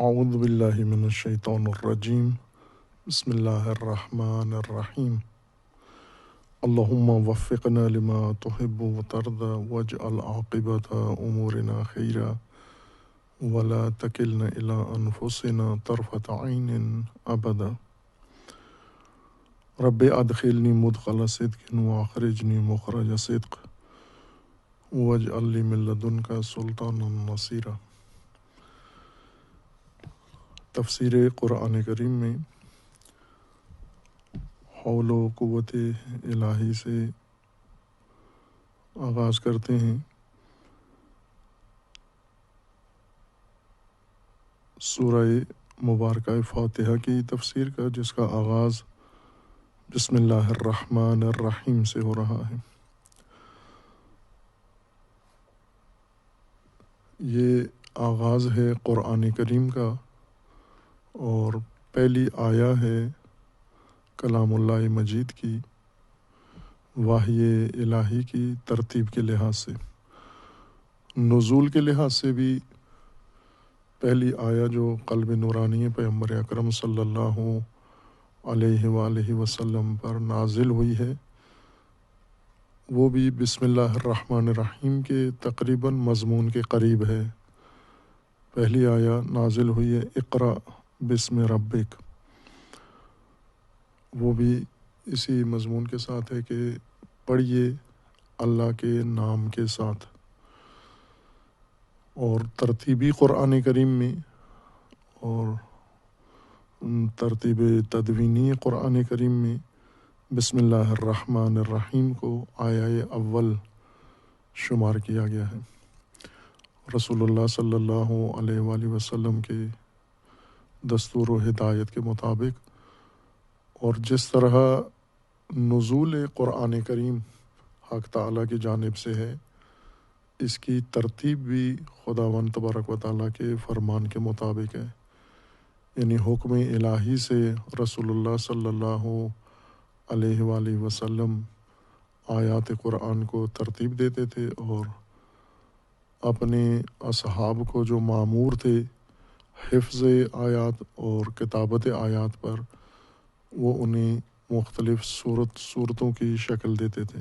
اعوذ باللہ من الشیطان الرجیم بسم اللہ الرحمن الرحیم اللہم وفقنا لما تحب وترضى واجعل عاقبۃ امورنا خیرا ولا تکلنا الی انفسنا طرفۃ عین ابدا رب ادخلنی مدخل صدق واخرجنی مخرج صدق واجعل لی من لدنک سلطانا نصیرا۔ تفسیر قرآن کریم میں حول و قوت الہی سے آغاز کرتے ہیں۔ سورہ مبارکہ فاتحہ کی تفسیر کا، جس کا آغاز بسم اللہ الرحمن الرحیم سے ہو رہا ہے۔ یہ آغاز ہے قرآن کریم کا اور پہلی آیا ہے کلام اللہ مجید کی، وحی الہی کی ترتیب کے لحاظ سے۔ نزول کے لحاظ سے بھی پہلی آیا جو قلب نورانی پیغمبر اکرم صلی اللہ علیہ وآلہ وسلم پر نازل ہوئی ہے، وہ بھی بسم اللہ الرحمن الرحیم کے تقریباً مضمون کے قریب ہے۔ پہلی آیا نازل ہوئی ہے اقرأ بسم ربک، وہ بھی اسی مضمون کے ساتھ ہے کہ پڑھیے اللہ کے نام کے ساتھ۔ اور ترتیبی قرآن کریم میں اور ترتیب تدوینی قرآن کریم میں بسم اللہ الرحمن الرحیم کو آیہ اول شمار کیا گیا ہے۔ رسول اللہ صلی اللہ علیہ وآلہ وسلم کے دستور و ہدایت کے مطابق، اور جس طرح نزول قرآن کریم حق تعالیٰ کی جانب سے ہے، اس کی ترتیب بھی خداوند تبارک و تعالیٰ کے فرمان کے مطابق ہے۔ یعنی حکم الہی سے رسول اللہ صلی اللہ علیہ وآلہ وسلم آیات قرآن کو ترتیب دیتے تھے، اور اپنے اصحاب کو جو مامور تھے حفظ آیات اور کتابت آیات پر، وہ انہیں مختلف صورتوں کی شکل دیتے تھے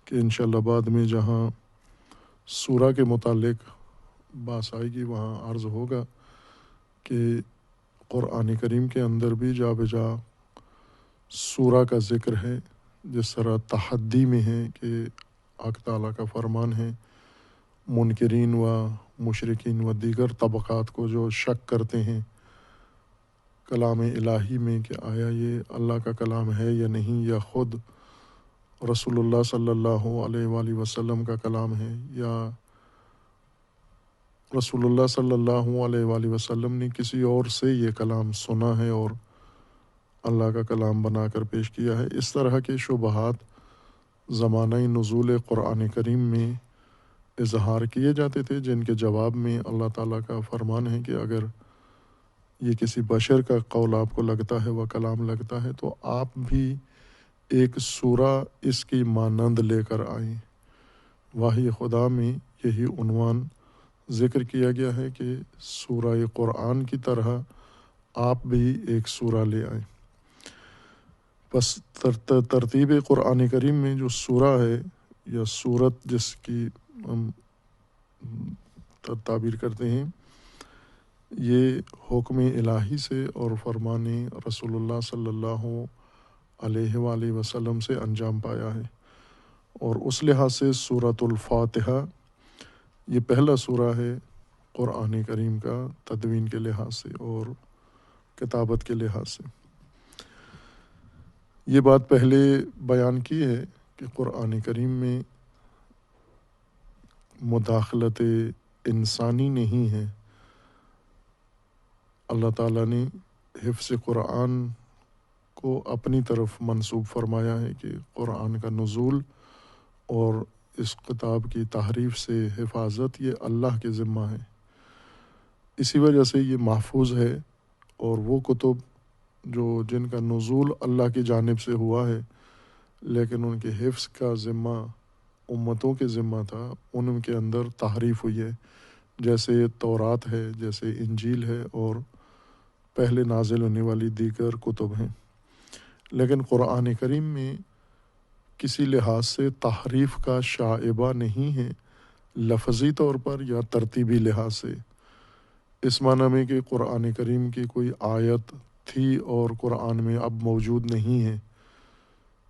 کہ انشاءاللہ بعد میں جہاں سورہ کے متعلق بات آئے گی وہاں عرض ہوگا کہ قرآن کریم کے اندر بھی جا بجا سورہ کا ذکر ہے، جس طرح تحدی میں ہے کہ حق تعالیٰ کا فرمان ہے منکرین و مشرکین و دیگر طبقات کو جو شک کرتے ہیں کلام الہی میں کہ آیا یہ اللہ کا کلام ہے یا نہیں، یا خود رسول اللہ صلی اللہ علیہ وآلہ وسلم کا کلام ہے، یا رسول اللہ صلی اللہ علیہ وآلہ وسلم نے کسی اور سے یہ کلام سنا ہے اور اللہ کا کلام بنا کر پیش کیا ہے۔ اس طرح کے شبہات زمانہ نزول قرآن کریم میں اظہار کیے جاتے تھے، جن کے جواب میں اللہ تعالیٰ کا فرمان ہے کہ اگر یہ کسی بشر کا قول آپ کو لگتا ہے، وہ کلام لگتا ہے، تو آپ بھی ایک سورہ اس کی مانند لے کر آئیں۔ وحی خدا میں یہی عنوان ذکر کیا گیا ہے کہ سورہ قرآن کی طرح آپ بھی ایک سورہ لے آئیں۔ بس ترتیب قرآن کریم میں جو سورہ ہے یا سورت جس کی ہم تعبیر کرتے ہیں، یہ حکم الہی سے اور فرمان رسول اللہ صلی اللہ علیہ وآلہ وسلم سے انجام پایا ہے، اور اس لحاظ سے سورۃ الفاتحہ یہ پہلا سورہ ہے قرآن کریم کا تدوین کے لحاظ سے اور کتابت کے لحاظ سے۔ یہ بات پہلے بیان کی ہے کہ قرآن کریم میں مداخلت انسانی نہیں ہے۔ اللہ تعالیٰ نے حفظ قرآن کو اپنی طرف منسوب فرمایا ہے کہ قرآن کا نزول اور اس کتاب کی تحریف سے حفاظت یہ اللہ کے ذمہ ہے۔ اسی وجہ سے یہ محفوظ ہے، اور وہ کتب جن کا نزول اللہ کی جانب سے ہوا ہے لیکن ان کے حفظ کا ذمہ امتوں کے ذمہ تھا، ان کے اندر تحریف ہوئی ہے، جیسے تورات ہے، جیسے انجیل ہے اور پہلے نازل ہونے والی دیگر کتب ہیں، لیکن قرآن کریم میں کسی لحاظ سے تحریف کا شائبہ نہیں ہے، لفظی طور پر یا ترتیبی لحاظ سے، اس معنی میں کہ قرآن کریم کی کوئی آیت تھی اور قرآن میں اب موجود نہیں ہے،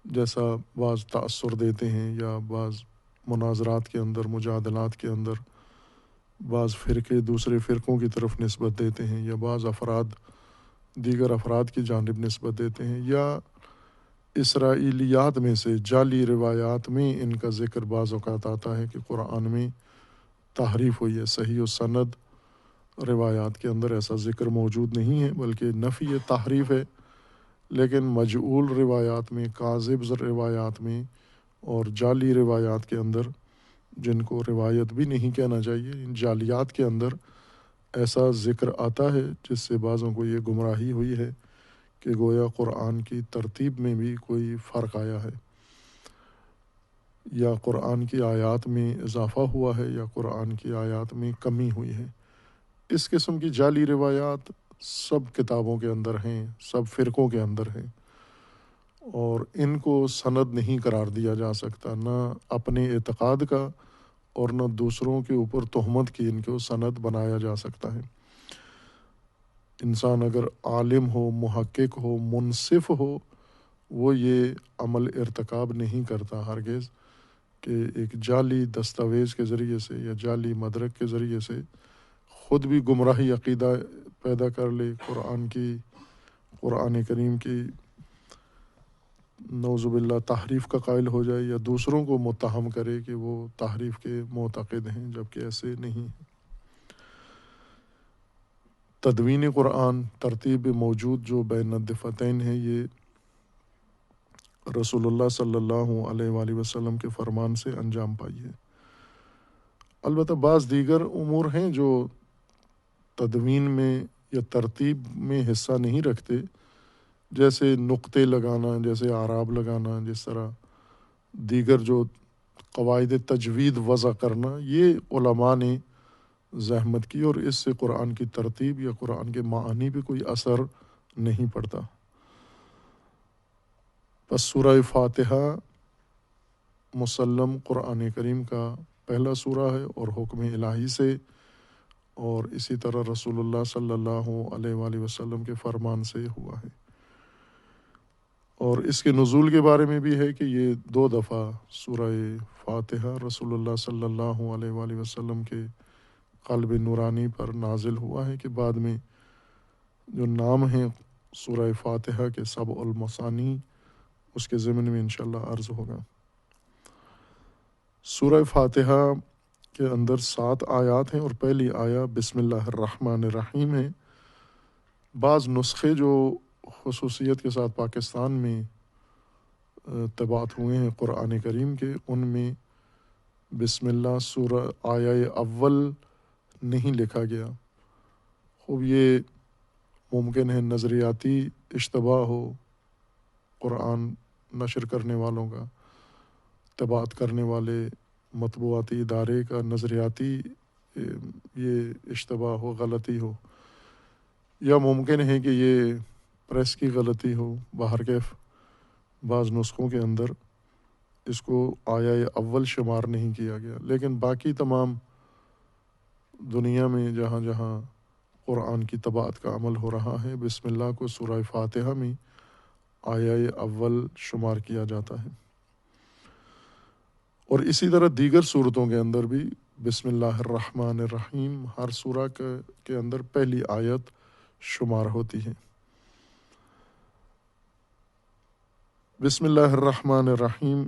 جیسا بعض تأثر دیتے ہیں یا بعض مناظرات کے اندر، مجادلات کے اندر بعض فرقے دوسرے فرقوں کی طرف نسبت دیتے ہیں، یا بعض افراد دیگر افراد کی جانب نسبت دیتے ہیں، یا اسرائیلیات میں سے جعلی روایات میں ان کا ذکر بعض اوقات آتا ہے کہ قرآن میں تحریف ہوئی ہے۔ صحیح و سند روایات کے اندر ایسا ذکر موجود نہیں ہے، بلکہ نفی تحریف ہے، لیکن مجعول روایات میں، کاذب روایات میں اور جعلی روایات کے اندر، جن کو روایت بھی نہیں کہنا چاہیے، ان جعلیات کے اندر ایسا ذکر آتا ہے جس سے بعضوں کو یہ گمراہی ہوئی ہے کہ گویا قرآن کی ترتیب میں بھی کوئی فرق آیا ہے، یا قرآن کی آیات میں اضافہ ہوا ہے، یا قرآن کی آیات میں کمی ہوئی ہے۔ اس قسم کی جعلی روایات سب کتابوں کے اندر ہیں، سب فرقوں کے اندر ہیں، اور ان کو سند نہیں قرار دیا جا سکتا، نہ اپنے اعتقاد کا اور نہ دوسروں کے اوپر تہمت کی ان کو سند بنایا جا سکتا ہے۔ انسان اگر عالم ہو، محقق ہو، منصف ہو، وہ یہ عمل ارتکاب نہیں کرتا ہرگز کہ ایک جعلی دستاویز کے ذریعے سے یا جعلی مدرک کے ذریعے سے خود بھی گمراہی عقیدہ پیدا کر لے، قرآن کریم کی نعوذ باللہ تحریف کا قائل ہو جائے، یا دوسروں کو متہم کرے کہ وہ تحریف کے معتقد ہیں، جبکہ ایسے نہیں۔ تدوین قرآن، ترتیب موجود جو بین الدفتین ہے، یہ رسول اللہ صلی اللہ علیہ وآلہ وسلم کے فرمان سے انجام پائی ہے۔ البتہ بعض دیگر امور ہیں جو تدوین میں یا ترتیب میں حصہ نہیں رکھتے، جیسے نقطے لگانا، جیسے اعراب لگانا، جس طرح دیگر جو قواعد تجوید وضع کرنا، یہ علماء نے زحمت کی، اور اس سے قرآن کی ترتیب یا قرآن کے معانی پہ کوئی اثر نہیں پڑتا۔ پس سورہ فاتحہ مسلم قرآن کریم کا پہلا سورہ ہے، اور حکم الہی سے، اور اسی طرح رسول اللہ صلی اللہ علیہ وآلہ وسلم کے فرمان سے ہوا ہے۔ اور اس کے نزول کے بارے میں بھی ہے کہ یہ 2 دفعہ سورہ فاتحہ رسول اللہ صلی اللہ علیہ وآلہ وسلم کے قلب نورانی پر نازل ہوا ہے، کہ بعد میں جو نام ہیں سورہ فاتحہ کے سبع المثانی، اس کے ضمن میں انشاءاللہ عرض ہوگا۔ سورہ فاتحہ کے اندر 7 آیات ہیں، اور پہلی آیہ بسم اللہ الرحمن الرحیم ہے۔ بعض نسخے جو خصوصیت کے ساتھ پاکستان میں طباعت ہوئے ہیں قرآن کریم کے، ان میں بسم اللہ سورہ آیہ اول نہیں لکھا گیا۔ خوب یہ ممکن ہے نظریاتی اشتباہ ہو قرآن نشر کرنے والوں کا، طباعت کرنے والے مطبوعاتی ادارے کا نظریاتی یہ اشتباہ ہو، غلطی ہو، یا ممکن ہے کہ یہ پریس کی غلطی ہو۔ بہرکیف بعض نسخوں کے اندر اس کو آیہ اول شمار نہیں کیا گیا، لیکن باقی تمام دنیا میں جہاں جہاں قرآن کی طباعت کا عمل ہو رہا ہے، بسم اللہ کو سورہ فاتحہ میں آیہ اول شمار کیا جاتا ہے۔ اور اسی طرح دیگر صورتوں کے اندر بھی بسم اللہ الرحمن الرحیم ہر سورہ کے اندر پہلی آیت شمار ہوتی ہے۔ بسم اللہ الرحمن الرحیم،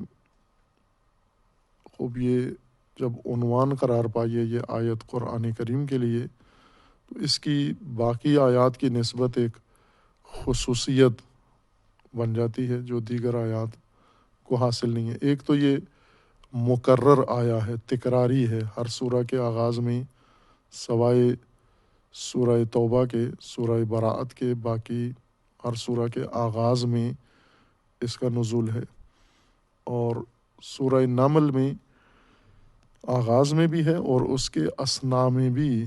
خوب یہ جب عنوان قرار پائیے یہ آیت قرآن کریم کے لیے، تو اس کی باقی آیات کی نسبت ایک خصوصیت بن جاتی ہے جو دیگر آیات کو حاصل نہیں ہے۔ ایک تو یہ مکرر آیا ہے، تکراری ہے، ہر سورہ کے آغاز میں سوائے سورہ توبہ کے، سورہ براءت کے، باقی ہر سورہ کے آغاز میں اس کا نزول ہے۔ اور سورہ نمل میں آغاز میں بھی ہے اور اس کے اثناء میں بھی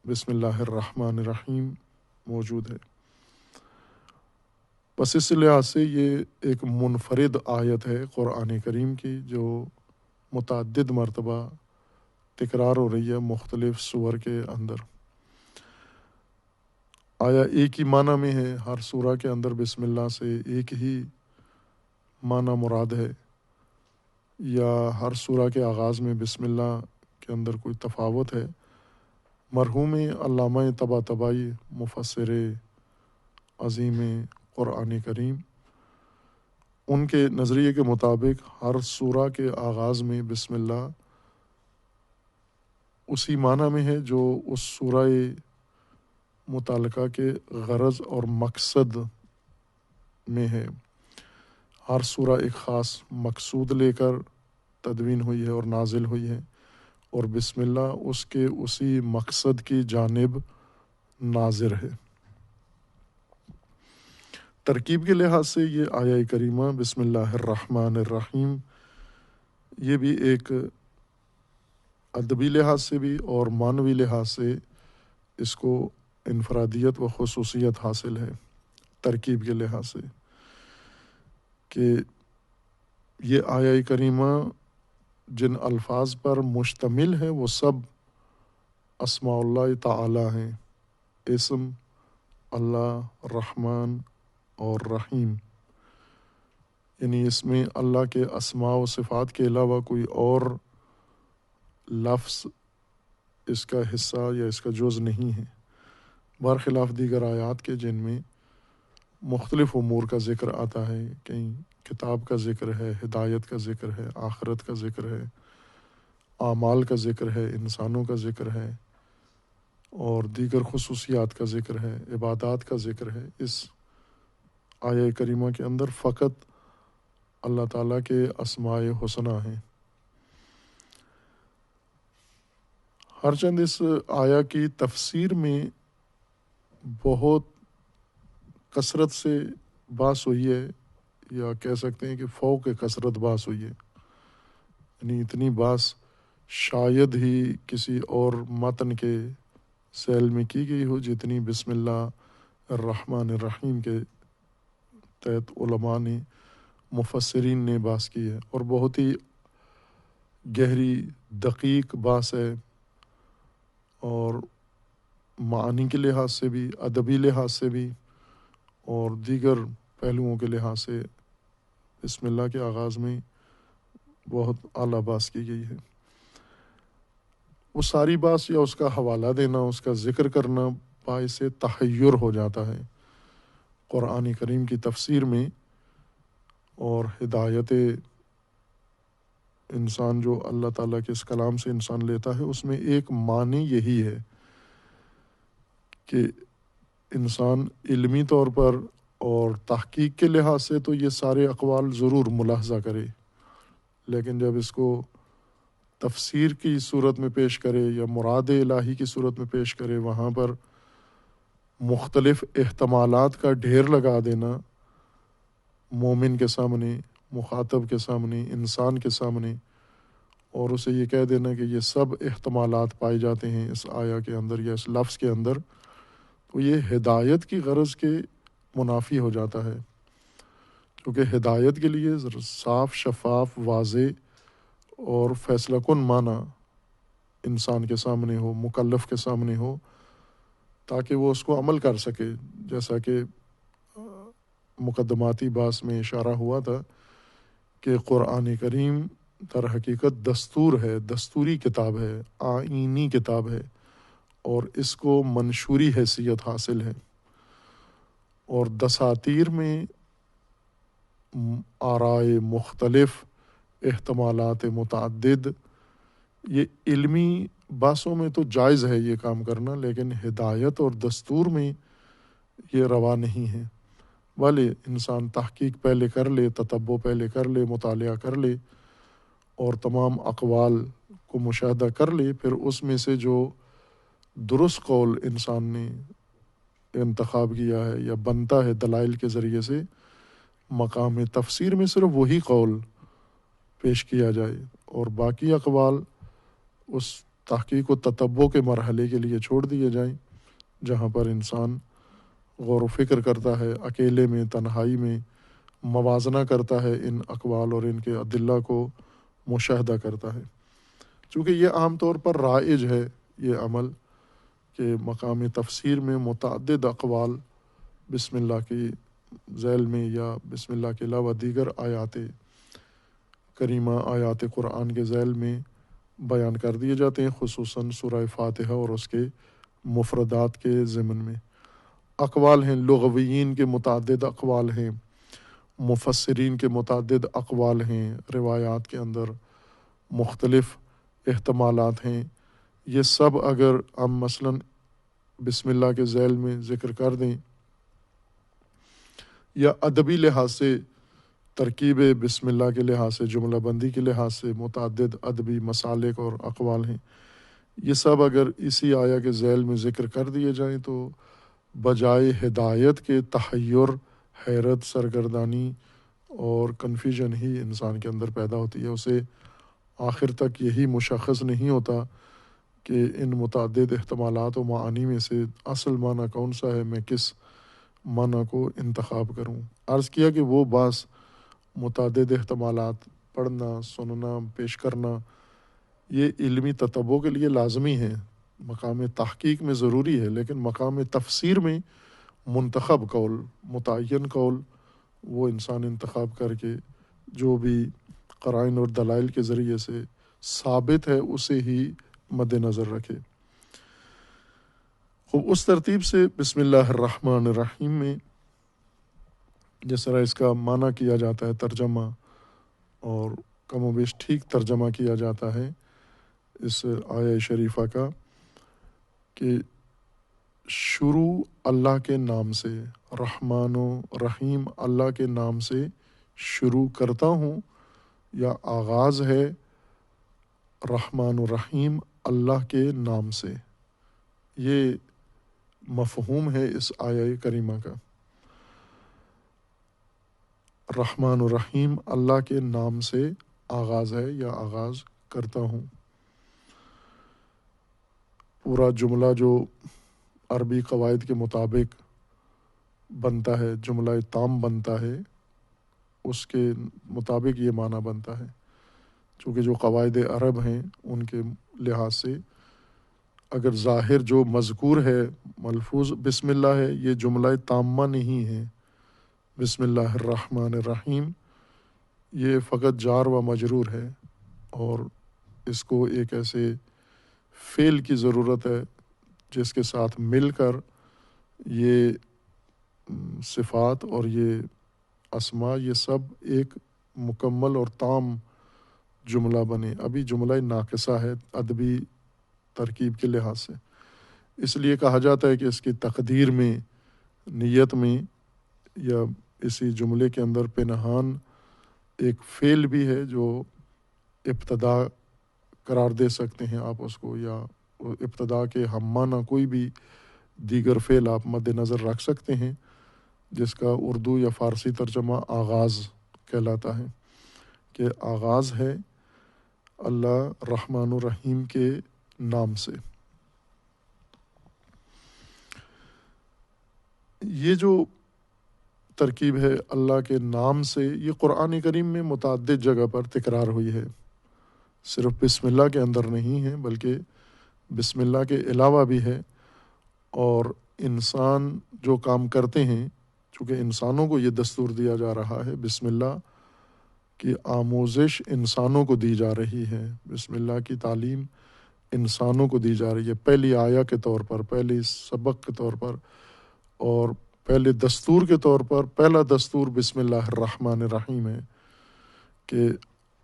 بسم اللہ الرحمن الرحیم موجود ہے۔ بس اس لحاظ سے یہ ایک منفرد آیت ہے قرآن کریم کی، جو متعدد مرتبہ تکرار ہو رہی ہے مختلف سور کے اندر۔ آیا ایک ہی معنی میں ہے؟ ہر سورہ کے اندر بسم اللہ سے ایک ہی معنی مراد ہے، یا ہر سورہ کے آغاز میں بسم اللہ کے اندر کوئی تفاوت ہے؟ مرحوم علامہ طباطبائی مفسر عظیم قرآن کریم، ان کے نظریے کے مطابق ہر سورہ کے آغاز میں بسم اللہ اسی معنی میں ہے جو اس سورہ متعلقہ کے غرض اور مقصد میں ہے۔ ہر سورہ ایک خاص مقصود لے کر تدوین ہوئی ہے اور نازل ہوئی ہے، اور بسم اللہ اس کے اسی مقصد کی جانب ناظر ہے۔ ترکیب کے لحاظ سے یہ آیہ کریمہ بسم اللہ الرحمن الرحیم، یہ بھی ایک ادبی لحاظ سے بھی اور معنوی لحاظ سے اس کو انفرادیت و خصوصیت حاصل ہے ترکیب کے لحاظ سے، کہ یہ آیہ کریمہ جن الفاظ پر مشتمل ہے وہ سب اسماء اللہ تعالی ہیں، اسم اللہ رحمان اور رحیم، یعنی اس میں اللہ کے اسماء و صفات کے علاوہ کوئی اور لفظ اس کا حصہ یا اس کا جز نہیں ہے، برخلاف دیگر آیات کے جن میں مختلف امور کا ذکر آتا ہے، کہیں کتاب کا ذکر ہے، ہدایت کا ذکر ہے، آخرت کا ذکر ہے، اعمال کا ذکر ہے، انسانوں کا ذکر ہے، اور دیگر خصوصیات کا ذکر ہے، عبادات کا ذکر ہے۔ اس آیہ کریمہ کے اندر فقط اللہ تعالیٰ کے اسماء حسنہ ہیں۔ ہرچند اس آیہ کی تفسیر میں بہت کثرت سے بحث ہوئی ہے، یا کہہ سکتے ہیں کہ فوق کثرت بحث ہوئی ہے، یعنی اتنی بحث شاید ہی کسی اور متن کے ذیل میں کی گئی ہو جتنی بسم اللہ الرحمن الرحیم کے تحت علماء نے، مفسرین نے بحث کی ہے، اور بہت ہی گہری دقیق بحث ہے، اور معانی کے لحاظ سے بھی، ادبی لحاظ سے بھی، اور دیگر پہلوؤں کے لحاظ سے بسم اللہ کے آغاز میں بہت اعلیٰ بحث کی گئی ہے۔ وہ ساری بحث یا اس کا حوالہ دینا، اس کا ذکر کرنا باعث تحیر ہو جاتا ہے قرآن کریم کی تفسیر میں، اور ہدایت انسان جو اللہ تعالیٰ کے اس کلام سے انسان لیتا ہے، اس میں ایک معنی یہی ہے کہ انسان علمی طور پر اور تحقیق کے لحاظ سے تو یہ سارے اقوال ضرور ملاحظہ کرے، لیکن جب اس کو تفسیر کی صورت میں پیش کرے یا مراد الہی کی صورت میں پیش کرے، وہاں پر مختلف احتمالات کا ڈھیر لگا دینا مومن کے سامنے، مخاطب کے سامنے، انسان کے سامنے، اور اسے یہ کہہ دینا کہ یہ سب احتمالات پائے جاتے ہیں اس آیہ کے اندر یا اس لفظ کے اندر، تو یہ ہدایت کی غرض کے منافی ہو جاتا ہے، کیونکہ ہدایت کے لیے صاف شفاف واضح اور فیصلہ کن معنی انسان کے سامنے ہو، مکلف کے سامنے ہو، تاکہ وہ اس کو عمل کر سکے، جیسا کہ مقدماتی بحث میں اشارہ ہوا تھا کہ قرآن کریم در حقیقت دستور ہے، دستوری کتاب ہے، آئینی کتاب ہے، اور اس کو منشوری حیثیت حاصل ہے، اور دساتیر میں آرائے مختلف، احتمالات متعدد، یہ علمی بحثوں میں تو جائز ہے یہ کام کرنا، لیکن ہدایت اور دستور میں یہ روا نہیں ہے۔ بھلے انسان تحقیق پہلے کر لے، تتبع پہلے کر لے، مطالعہ کر لے، اور تمام اقوال کو مشاہدہ کر لے، پھر اس میں سے جو درست قول انسان نے انتخاب کیا ہے یا بنتا ہے دلائل کے ذریعے سے، مقام تفسیر میں صرف وہی قول پیش کیا جائے، اور باقی اقوال اس تحقیق و تتبع کے مرحلے کے لیے چھوڑ دیے جائیں، جہاں پر انسان غور و فکر کرتا ہے، اکیلے میں، تنہائی میں موازنہ کرتا ہے، ان اقوال اور ان کے ادلہ کو مشاہدہ کرتا ہے۔ چونکہ یہ عام طور پر رائج ہے یہ عمل کہ مقام تفسیر میں متعدد اقوال بسم اللہ کی ذیل میں یا بسم اللہ کے علاوہ دیگر آیات کریمہ، آیات قرآن کے ذیل میں بیان کر دیے جاتے ہیں، خصوصاً سورہ فاتحہ اور اس کے مفردات کے ضمن میں۔ اقوال ہیں، لغویین کے متعدد اقوال ہیں، مفسرین کے متعدد اقوال ہیں، روایات کے اندر مختلف احتمالات ہیں۔ یہ سب اگر ہم مثلاً بسم اللہ کے ذیل میں ذکر کر دیں یا ادبی لحاظ سے ترکیب بسم اللہ کے لحاظ سے، جملہ بندی کے لحاظ سے متعدد ادبی مسالک اور اقوال ہیں، یہ سب اگر اسی آیا کے ذیل میں ذکر کر دیے جائیں تو بجائے ہدایت کے تحیر، حیرت، سرگردانی اور کنفیوژن ہی انسان کے اندر پیدا ہوتی ہے۔ اسے آخر تک یہی مشخص نہیں ہوتا کہ ان متعدد احتمالات و معانی میں سے اصل معنی کون سا ہے، میں کس معنی کو انتخاب کروں۔ عرض کیا کہ وہ بعض متعدد احتمالات پڑھنا، سننا، پیش کرنا یہ علمی تتبع کے لیے لازمی ہے، مقام تحقیق میں ضروری ہے، لیکن مقام تفسیر میں منتخب قول، متعین قول وہ انسان انتخاب کر کے جو بھی قرائن اور دلائل کے ذریعے سے ثابت ہے اسے ہی مد نظر رکھے۔ خوب اس ترتیب سے بسم اللہ الرحمن الرحیم میں جس طرح اس کا معنی کیا جاتا ہے، ترجمہ، اور کم و بیش ٹھیک ترجمہ کیا جاتا ہے اس آیہ شریفہ کا کہ شروع اللہ کے نام سے، رحمان و رحیم اللہ کے نام سے شروع کرتا ہوں، یا آغاز ہے رحمان و رحیم اللہ کے نام سے۔ یہ مفہوم ہے اس آیہ کریمہ کا، رحمان و رحیم اللہ کے نام سے آغاز ہے یا آغاز کرتا ہوں۔ پورا جملہ جو عربی قواعد کے مطابق بنتا ہے، جملہ تام بنتا ہے، اس کے مطابق یہ معنی بنتا ہے، چونکہ جو قواعد عرب ہیں ان کے لحاظ سے اگر ظاہر جو مذکور ہے، ملفوظ بسم اللہ ہے، یہ جملہ تامہ نہیں ہے۔ بسم اللہ الرحمن الرحیم یہ فقط جار و مجرور ہے، اور اس کو ایک ایسے فعل کی ضرورت ہے جس کے ساتھ مل کر یہ صفات اور یہ اسماء یہ سب ایک مکمل اور تام جملہ بنے۔ ابھی جملہ ناقصہ ہے ادبی ترکیب کے لحاظ سے، اس لیے کہا جاتا ہے کہ اس کی تقدیر میں، نیت میں، یا اسی جملے کے اندر پنہان ایک فعل بھی ہے جو ابتدا قرار دے سکتے ہیں آپ اس کو، یا ابتدا کے ہم معنی کوئی بھی دیگر فعل آپ مد نظر رکھ سکتے ہیں، جس کا اردو یا فارسی ترجمہ آغاز کہلاتا ہے، کہ آغاز ہے اللہ رحمان الرحیم کے نام سے۔ یہ جو ترکیب ہے اللہ کے نام سے، یہ قرآن کریم میں متعدد جگہ پر تکرار ہوئی ہے، صرف بسم اللہ کے اندر نہیں ہے بلکہ بسم اللہ کے علاوہ بھی ہے۔ اور انسان جو کام کرتے ہیں، چونکہ انسانوں کو یہ دستور دیا جا رہا ہے، بسم اللہ کی آموزش انسانوں کو دی جا رہی ہے، بسم اللہ کی تعلیم انسانوں کو دی جا رہی ہے، پہلی آیہ کے طور پر، پہلی سبق کے طور پر، اور پہلے دستور کے طور پر پہلا دستور بسم اللہ الرحمن الرحیم ہے کہ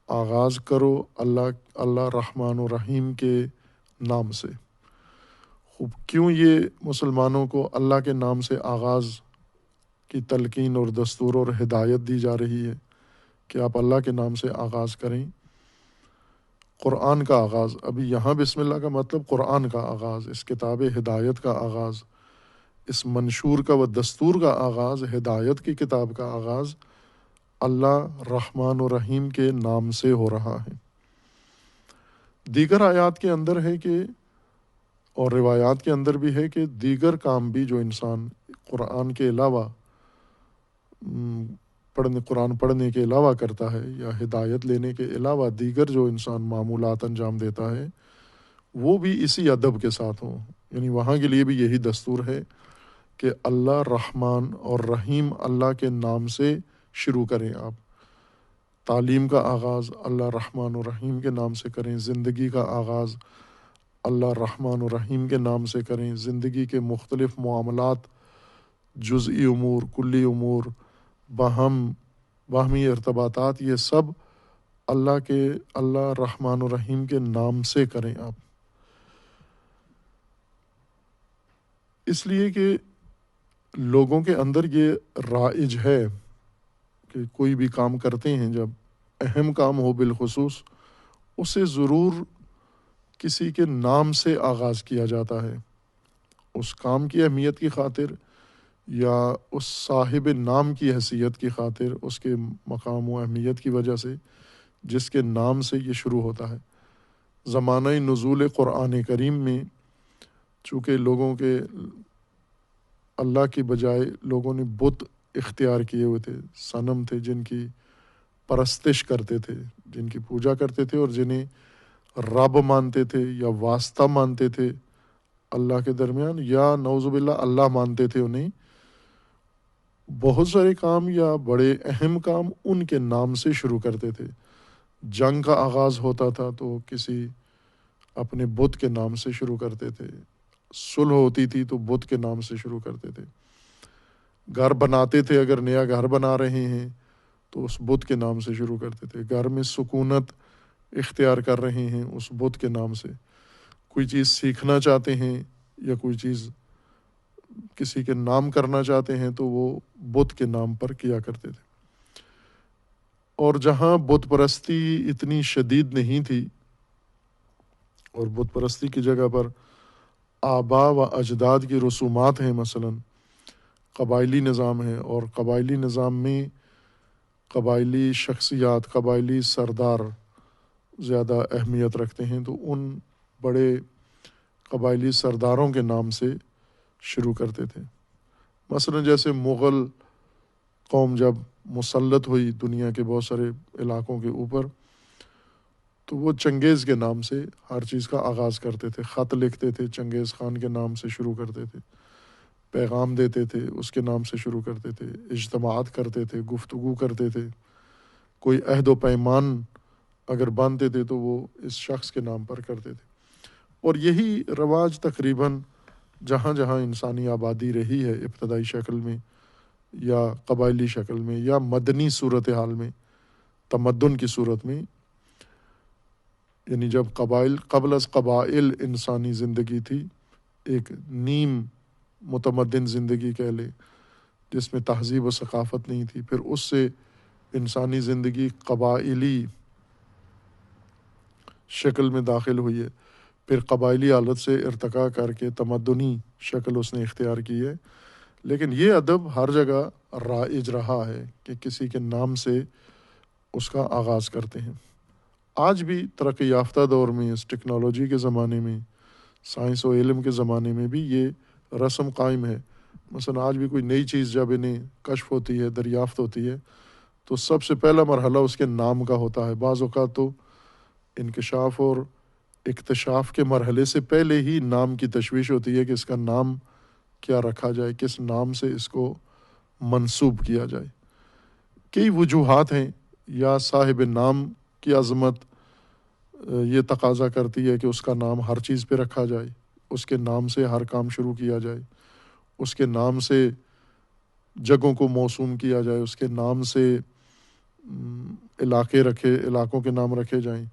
آغاز کرو اللہ رحمان و رحیم کے نام سے۔ خوب کیوں یہ مسلمانوں کو اللہ کے نام سے آغاز کی تلقین اور دستور اور ہدایت دی جا رہی ہے کہ آپ اللہ کے نام سے آغاز کریں؟ قرآن کا آغاز، ابھی یہاں بسم اللہ کا مطلب قرآن کا آغاز، اس کتاب ہدایت کا آغاز، اس منشور کا و دستور کا آغاز، ہدایت کی کتاب کا آغاز اللہ رحمان و رحیم کے نام سے ہو رہا ہے۔ دیگر آیات کے اندر ہے کہ اور روایات کے اندر بھی ہے کہ دیگر کام بھی جو انسان قرآن کے علاوہ قرآن پڑھنے کے علاوہ کرتا ہے یا ہدایت لینے کے علاوہ دیگر جو انسان معمولات انجام دیتا ہے وہ بھی اسی ادب کے ساتھ ہوں. یعنی وہاں کے لیے بھی یہی دستور ہے کہ اللہ رحمان اور رحیم اللہ کے نام سے شروع کریں. آپ تعلیم کا آغاز اللہ رحمان و رحیم کے نام سے کریں، زندگی کا آغاز اللہ رحمان و رحیم کے نام سے کریں، زندگی کے مختلف معاملات، جزئی امور، کلی امور، باہمی ارتباطات، یہ سب اللہ رحمان و رحیم کے نام سے کریں آپ. اس لیے کہ لوگوں کے اندر یہ رائج ہے کہ کوئی بھی کام کرتے ہیں، جب اہم کام ہو بالخصوص، اسے ضرور کسی کے نام سے آغاز کیا جاتا ہے، اس کام کی اہمیت کی خاطر یا اس صاحب نام کی حیثیت کی خاطر، اس کے مقام و اہمیت کی وجہ سے جس کے نام سے یہ شروع ہوتا ہے. زمانہ نزول قرآن کریم میں چونکہ لوگوں کے اللہ کی بجائے لوگوں نے بت اختیار کیے ہوئے تھے، صنم تھے جن کی پرستش کرتے تھے، جن کی پوجا کرتے تھے اور جنہیں رب مانتے تھے یا واسطہ مانتے تھے اللہ کے درمیان، یا نعوذ باللہ اللہ مانتے تھے انہیں. بہت سارے کام یا بڑے اہم کام ان کے نام سے شروع کرتے تھے. جنگ کا آغاز ہوتا تھا تو کسی اپنے بت کے نام سے شروع کرتے تھے، صلح ہوتی تھی تو بت کے نام سے شروع کرتے تھے، گھر بناتے تھے اگر نیا گھر بنا رہے ہیں تو اس بت کے نام سے شروع کرتے تھے، گھر میں سکونت اختیار کر رہے ہیں اس بت کے نام سے، کوئی چیز سیکھنا چاہتے ہیں یا کوئی چیز کسی کے نام کرنا چاہتے ہیں تو وہ بت کے نام پر کیا کرتے تھے. اور جہاں بت پرستی اتنی شدید نہیں تھی اور بت پرستی کی جگہ پر آبا و اجداد کی رسومات ہیں، مثلا قبائلی نظام ہے، اور قبائلی نظام میں قبائلی شخصیات، قبائلی سردار زیادہ اہمیت رکھتے ہیں، تو ان بڑے قبائلی سرداروں کے نام سے شروع کرتے تھے. مثلا جیسے مغل قوم جب مسلط ہوئی دنیا کے بہت سارے علاقوں کے اوپر، تو وہ چنگیز کے نام سے ہر چیز کا آغاز کرتے تھے، خط لکھتے تھے چنگیز خان کے نام سے شروع کرتے تھے، پیغام دیتے تھے اس کے نام سے شروع کرتے تھے، اجتماعات کرتے تھے، گفتگو کرتے تھے، کوئی عہد و پیمان اگر باندھتے تھے تو وہ اس شخص کے نام پر کرتے تھے. اور یہی رواج تقریباً جہاں جہاں انسانی آبادی رہی ہے، ابتدائی شکل میں یا قبائلی شکل میں یا مدنی صورتحال میں، تمدن کی صورت میں، یعنی جب قبل از قبائل انسانی زندگی تھی، ایک نیم متمدن زندگی کہہ لے جس میں تہذیب و ثقافت نہیں تھی، پھر اس سے انسانی زندگی قبائلی شکل میں داخل ہوئی ہے، پھر قبائلی حالت سے ارتقا کر کے تمدنی شکل اس نے اختیار کی ہے. لیکن یہ ادب ہر جگہ رائج رہا ہے کہ کسی کے نام سے اس کا آغاز کرتے ہیں. آج بھی ترقی یافتہ دور میں، اس ٹیکنالوجی کے زمانے میں، سائنس و علم کے زمانے میں بھی یہ رسم قائم ہے. مثلا آج بھی کوئی نئی چیز جب انہیں کشف ہوتی ہے، دریافت ہوتی ہے، تو سب سے پہلا مرحلہ اس کے نام کا ہوتا ہے. بعض اوقات تو انکشاف اور اکتشاف کے مرحلے سے پہلے ہی نام کی تشویش ہوتی ہے کہ اس کا نام کیا رکھا جائے، کس نام سے اس کو منسوب کیا جائے. کئی وجوہات ہیں، یا صاحب نام کی عظمت یہ تقاضا کرتی ہے کہ اس کا نام ہر چیز پہ رکھا جائے، اس کے نام سے ہر کام شروع کیا جائے، اس کے نام سے جگہوں کو موسوم کیا جائے، اس کے نام سے علاقوں کے نام رکھے جائیں،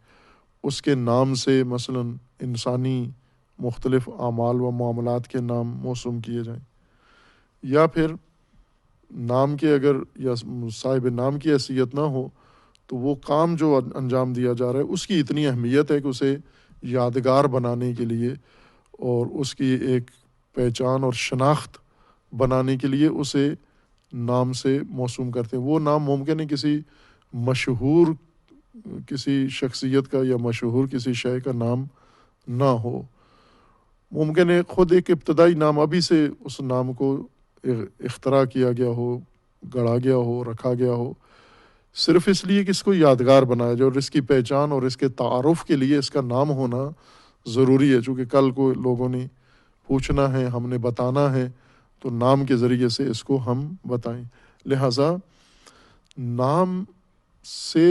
اس کے نام سے مثلا انسانی مختلف اعمال و معاملات کے نام موسوم کیے جائیں. یا پھر نام کے اگر یا صاحب نام کی حیثیت نہ ہو تو وہ کام جو انجام دیا جا رہا ہے اس کی اتنی اہمیت ہے کہ اسے یادگار بنانے کے لیے اور اس کی ایک پہچان اور شناخت بنانے کے لیے اسے نام سے موسوم کرتے ہیں. وہ نام ممکن ہے کسی مشہور کسی شخصیت کا یا مشہور کسی شے کا نام نہ ہو۔ ممکن ہے خود ایک ابتدائی نام ابھی سے اس نام کو اختراع کیا گیا ہو، گڑھا گیا ہو، رکھا گیا ہو، صرف اس لیے کہ اس کو یادگار بنایا جائے اور اس کی پہچان اور اس کے تعارف کے لیے اس کا نام ہونا ضروری ہے، چونکہ کل کو لوگوں نے پوچھنا ہے، ہم نے بتانا ہے، تو نام کے ذریعے سے اس کو ہم بتائیں۔ لہٰذا نام سے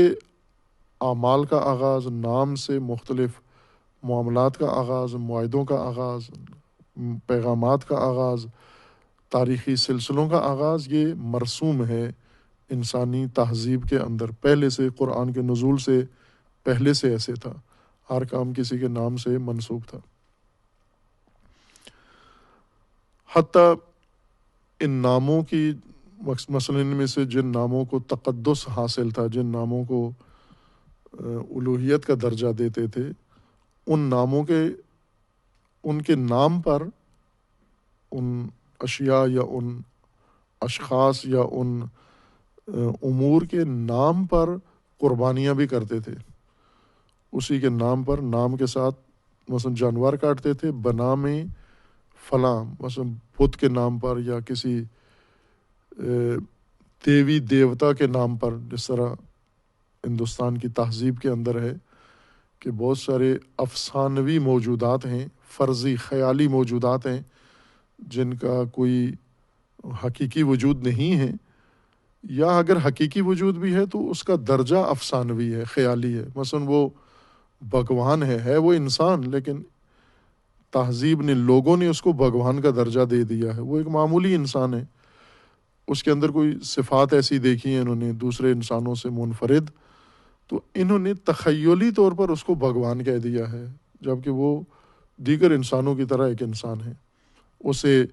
اعمال کا آغاز، نام سے مختلف معاملات کا آغاز، معاہدوں کا آغاز، پیغامات کا آغاز، تاریخی سلسلوں کا آغاز، یہ مرسوم ہے انسانی تہذیب کے اندر، پہلے سے قرآن کے نزول سے پہلے سے ایسے تھا، ہر کام کسی کے نام سے منسوب تھا۔ حتیٰ ان ناموں کی مثلا ان میں سے جن ناموں کو تقدس حاصل تھا، جن ناموں کو الوہیت کا درجہ دیتے تھے، ان ناموں کے ان کے نام پر ان اشیاء یا ان اشخاص یا ان امور کے نام پر قربانیاں بھی کرتے تھے، اسی کے نام پر، نام کے ساتھ مثلا جانور کاٹتے تھے بنام فلاں، مثلا بت کے نام پر یا کسی دیوی دیوتا کے نام پر، جس طرح ہندوستان کی تہذیب کے اندر ہے کہ بہت سارے افسانوی موجودات ہیں، فرضی خیالی موجودات ہیں جن کا کوئی حقیقی وجود نہیں ہے، یا اگر حقیقی وجود بھی ہے تو اس کا درجہ افسانوی ہے، خیالی ہے۔ مثلا وہ بھگوان ہے وہ انسان، لیکن تہذیب نے، لوگوں نے اس کو بھگوان کا درجہ دے دیا ہے، وہ ایک معمولی انسان ہے، اس کے اندر کوئی صفات ایسی دیکھی ہیں انہوں نے دوسرے انسانوں سے منفرد، تو انہوں نے تخیلی طور پر اس کو بھگوان کہہ دیا ہے، جبکہ وہ دیگر انسانوں کی طرح ایک انسان ہے۔ اسے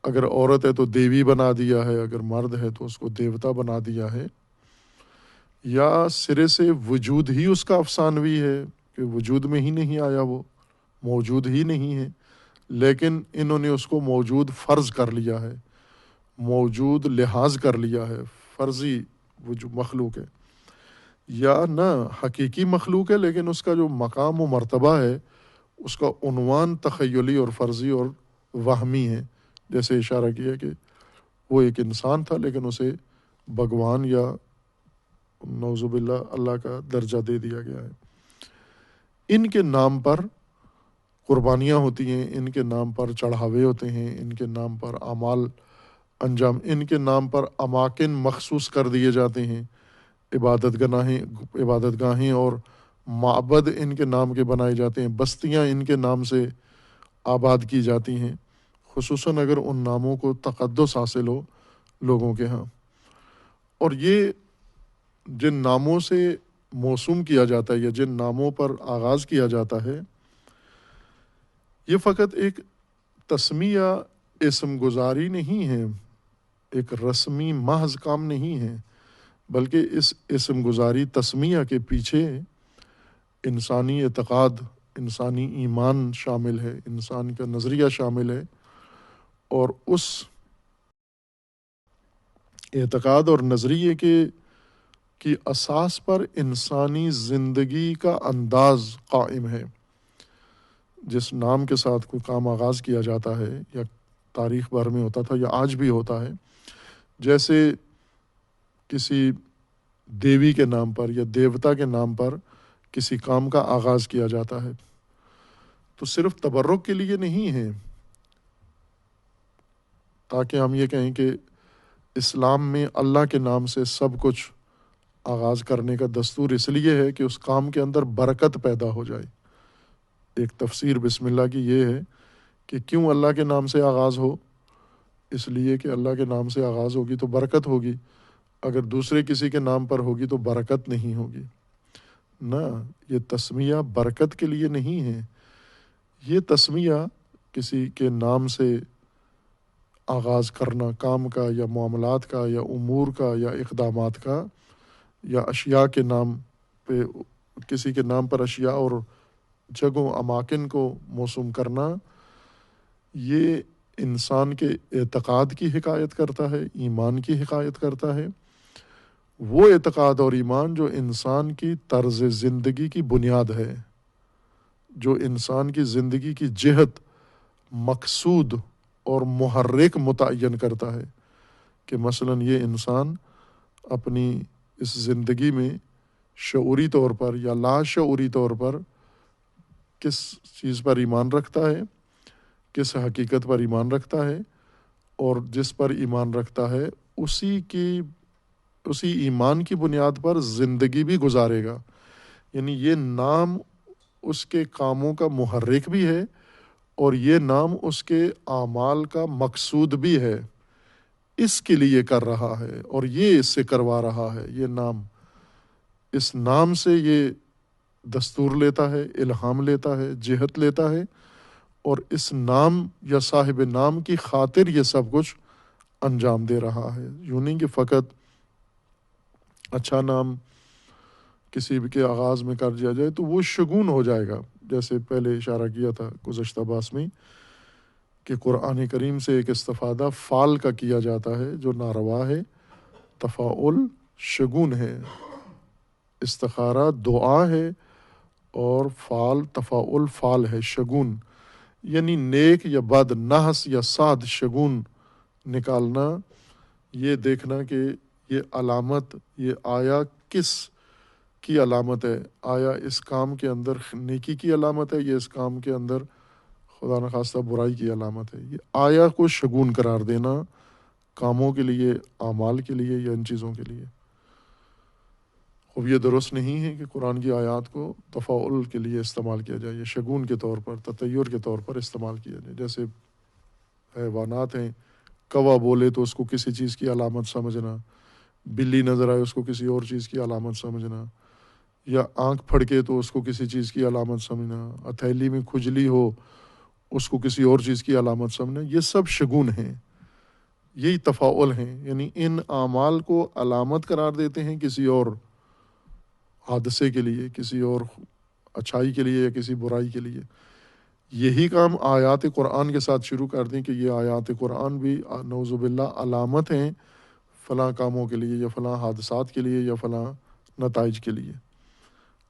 اگر عورت ہے تو دیوی بنا دیا ہے، اگر مرد ہے تو اس کو دیوتا بنا دیا ہے، یا سرے سے وجود ہی اس کا افسانوی ہے کہ وجود میں ہی نہیں آیا، وہ موجود ہی نہیں ہے، لیکن انہوں نے اس کو موجود فرض کر لیا ہے، موجود لحاظ کر لیا ہے، فرضی وہ جو مخلوق ہے، یا نہ حقیقی مخلوق ہے لیکن اس کا جو مقام و مرتبہ ہے، اس کا عنوان تخیلی اور فرضی اور وہمی ہے، جیسے اشارہ کیا کہ وہ ایک انسان تھا لیکن اسے بھگوان یا نعوذ باللہ اللہ کا درجہ دے دیا گیا ہے۔ ان کے نام پر قربانیاں ہوتی ہیں، ان کے نام پر چڑھاوے ہوتے ہیں، ان کے نام پر اعمال انجام، ان کے نام پر اماکن مخصوص کر دیے جاتے ہیں، عبادت گاہیں اور معبد ان کے نام کے بنائے جاتے ہیں، بستیاں ان کے نام سے آباد کی جاتی ہیں، خصوصاً اگر ان ناموں کو تقدس حاصل ہو لوگوں کے ہاں۔ اور یہ جن ناموں سے موسوم کیا جاتا ہے یا جن ناموں پر آغاز کیا جاتا ہے، یہ فقط ایک تسمیہ اسم گزاری نہیں ہے، ایک رسمی محض کام نہیں ہے، بلکہ اس اسم گزاری تسمیہ کے پیچھے انسانی اعتقاد، انسانی ایمان شامل ہے، انسان کا نظریہ شامل ہے، اور اس اعتقاد اور نظریے کی اساس پر انسانی زندگی کا انداز قائم ہے۔ جس نام کے ساتھ کوئی کام آغاز کیا جاتا ہے، یا تاریخ بھر میں ہوتا تھا یا آج بھی ہوتا ہے، جیسے کسی دیوی کے نام پر یا دیوتا کے نام پر کسی کام کا آغاز کیا جاتا ہے، تو صرف تبرک کے لیے نہیں ہے، تاکہ ہم یہ کہیں کہ اسلام میں اللہ کے نام سے سب کچھ آغاز کرنے کا دستور اس لیے ہے کہ اس کام کے اندر برکت پیدا ہو جائے۔ ایک تفسیر بسم اللہ کی یہ ہے کہ کیوں اللہ کے نام سے آغاز ہو، اس لیے کہ اللہ کے نام سے آغاز ہوگی تو برکت ہوگی، اگر دوسرے کسی کے نام پر ہوگی تو برکت نہیں ہوگی۔ نہ، یہ تسمیہ برکت کے لیے نہیں ہے، یہ تسمیہ کسی کے نام سے آغاز کرنا، کام کا یا معاملات کا یا امور کا یا اقدامات کا، یا اشیاء کے نام پہ کسی کے نام پر اشیاء اور جگہوں، اماکن کو موسوم کرنا، یہ انسان کے اعتقاد کی حکایت کرتا ہے، ایمان کی حکایت کرتا ہے، وہ اعتقاد اور ایمان جو انسان کی طرز زندگی کی بنیاد ہے، جو انسان کی زندگی کی جہت، مقصود اور محرک متعین کرتا ہے کہ مثلاً یہ انسان اپنی اس زندگی میں شعوری طور پر یا لاشعوری طور پر کس چیز پر ایمان رکھتا ہے، کس حقیقت پر ایمان رکھتا ہے، اور جس پر ایمان رکھتا ہے اسی ایمان کی بنیاد پر زندگی بھی گزارے گا۔ یعنی یہ نام اس کے کاموں کا محرک بھی ہے اور یہ نام اس کے اعمال کا مقصود بھی ہے، اس کے لیے کر رہا ہے اور یہ اس سے کروا رہا ہے۔ یہ نام، اس نام سے یہ دستور لیتا ہے، الہام لیتا ہے، جہت لیتا ہے، اور اس نام یا صاحب نام کی خاطر یہ سب کچھ انجام دے رہا ہے۔ یوں نہیں کہ فقط اچھا نام کسی کے آغاز میں کر دیا جائے تو وہ شگون ہو جائے گا، جیسے پہلے اشارہ کیا تھا گزشتہ بحث میں کہ قرآن کریم سے ایک استفادہ فعل کا کیا جاتا ہے جو ناروا ہے، تفاعل شگون ہے، استخارہ دعا ہے، اور فعل تفاعل فعل ہے شگون، یعنی نیک یا بد، نحس یا صاد، شگون نکالنا، یہ دیکھنا کہ یہ علامت، یہ آیا کس کی علامت ہے، آیا اس کام کے اندر نیکی کی علامت ہے یا اس کام کے اندر خدا نخواستہ برائی کی علامت ہے۔ یہ آیا کو شگون قرار دینا کاموں کے لیے، اعمال کے لیے یا ان چیزوں کے لیے۔ اب یہ درست نہیں ہے کہ قرآن کی آیات کو تفاعل کے لیے استعمال کیا جائے، یہ شگون کے طور پر، تطیر کے طور پر استعمال کیا جائے۔ جیسے حیوانات ہیں، کوا بولے تو اس کو کسی چیز کی علامت سمجھنا، بلی نظر آئے اس کو کسی اور چیز کی علامت سمجھنا، یا آنکھ پھڑکے تو اس کو کسی چیز کی علامت سمجھنا، ہتھیلی میں کھجلی ہو اس کو کسی اور چیز کی علامت سمجھنا، یہ سب شگون ہیں، یہی تفاعل ہیں۔ یعنی ان اعمال کو علامت قرار دیتے ہیں کسی اور حادثے کے لیے، کسی اور اچھائی کے لیے یا کسی برائی کے لیے۔ یہی کام آیات قرآن کے ساتھ شروع کر دیں کہ یہ آیات قرآن بھی نعوذ باللہ علامت ہیں فلاں کاموں کے لیے یا فلاں حادثات کے لیے یا فلاں نتائج کے لیے۔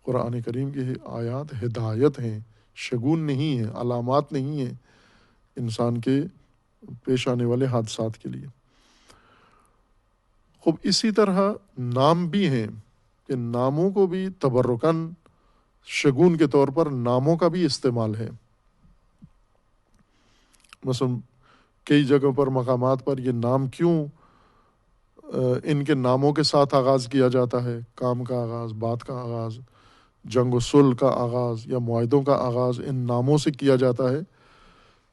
قرآن کریم کی آیات ہدایت ہیں، شگون نہیں ہیں، علامات نہیں ہیں انسان کے پیش آنے والے حادثات کے لیے۔ خوب اسی طرح نام بھی ہیں کہ ناموں کو بھی تبرکاً شگون کے طور پر ناموں کا بھی استعمال ہے۔ مثلا کئی جگہوں پر، مقامات پر یہ نام کیوں ان کے ناموں کے ساتھ آغاز کیا جاتا ہے، کام کا آغاز، بات کا آغاز، جنگ و صلح کا آغاز یا معاہدوں کا آغاز ان ناموں سے کیا جاتا ہے،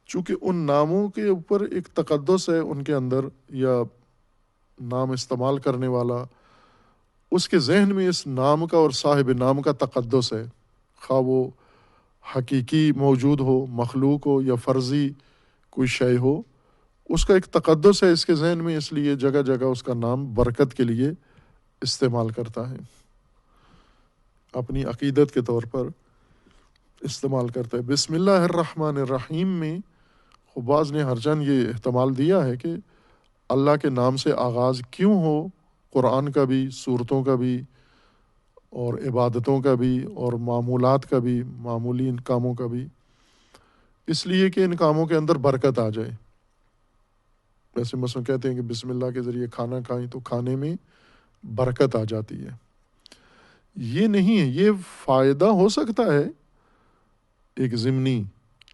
چونکہ ان ناموں کے اوپر ایک تقدس ہے ان کے اندر، یا نام استعمال کرنے والا اس کے ذہن میں اس نام کا اور صاحب نام کا تقدس ہے، خواہ وہ حقیقی موجود ہو، مخلوق ہو یا فرضی کوئی شے ہو، اس کا ایک تقدس ہے اس کے ذہن میں، اس لیے جگہ جگہ اس کا نام برکت کے لیے استعمال کرتا ہے، اپنی عقیدت کے طور پر استعمال کرتا ہے۔ بسم اللہ الرحمن الرحیم میں بعض نے ہرچند یہ احتمال دیا ہے کہ اللہ کے نام سے آغاز کیوں ہو، قرآن کا بھی، سورتوں کا بھی، اور عبادتوں کا بھی، اور معمولات کا بھی، معمولی ان کاموں کا بھی، اس لیے کہ ان کاموں کے اندر برکت آ جائے۔ ویسے مثلا کہتے ہیں کہ بسم اللہ کے ذریعے کھانا کھائیں تو کھانے میں برکت آ جاتی ہے، یہ نہیں ہے، یہ فائدہ ہو سکتا ہے ایک ضمنی،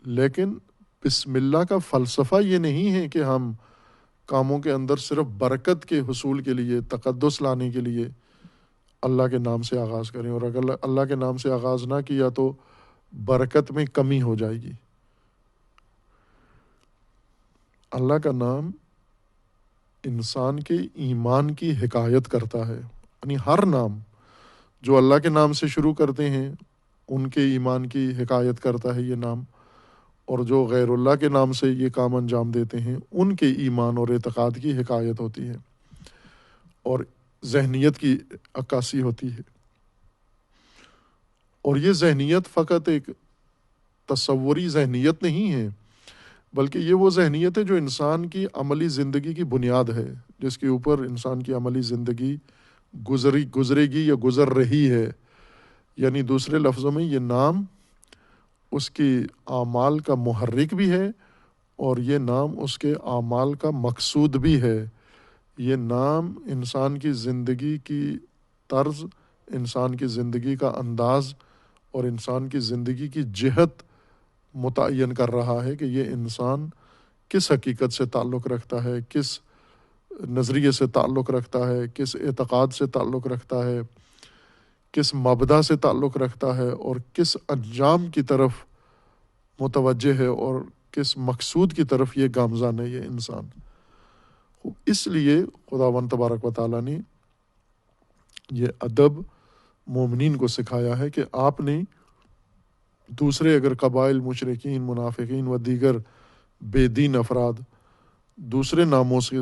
لیکن بسم اللہ کا فلسفہ یہ نہیں ہے کہ ہم کاموں کے اندر صرف برکت کے حصول کے لیے، تقدس لانے کے لیے اللہ کے نام سے آغاز کریں، اور اگر اللہ کے نام سے آغاز نہ کیا تو برکت میں کمی ہو جائے گی۔ اللہ کا نام انسان کے ایمان کی حکایت کرتا ہے، یعنی ہر نام جو اللہ کے نام سے شروع کرتے ہیں ان کے ایمان کی حکایت کرتا ہے یہ نام، اور جو غیر اللہ کے نام سے یہ کام انجام دیتے ہیں ان کے ایمان اور اعتقاد کی حکایت ہوتی ہے اور ذہنیت کی عکاسی ہوتی ہے۔ اور یہ ذہنیت فقط ایک تصوری ذہنیت نہیں ہے، بلکہ یہ وہ ذہنیت ہے جو انسان کی عملی زندگی کی بنیاد ہے، جس کے اوپر انسان کی عملی زندگی گزرے گی یا گزر رہی ہے، یعنی دوسرے لفظوں میں یہ نام اس کی اعمال کا محرک بھی ہے اور یہ نام اس کے اعمال کا مقصود بھی ہے۔ یہ نام انسان کی زندگی کی طرز، انسان کی زندگی کا انداز اور انسان کی زندگی کی جہت متعین کر رہا ہے کہ یہ انسان کس حقیقت سے تعلق رکھتا ہے، کس نظریے سے تعلق رکھتا ہے، کس اعتقاد سے تعلق رکھتا ہے، کس مبدا سے تعلق رکھتا ہے اور کس انجام کی طرف متوجہ ہے اور کس مقصود کی طرف یہ گامزن ہے یہ انسان۔ اس لیے خداوند تبارک و تعالیٰ نے یہ ادب مومنین کو سکھایا ہے کہ آپ نے دوسرے اگر قبائل، مشرکین، منافقین و دیگر بے دین افراد دوسرے ناموں سے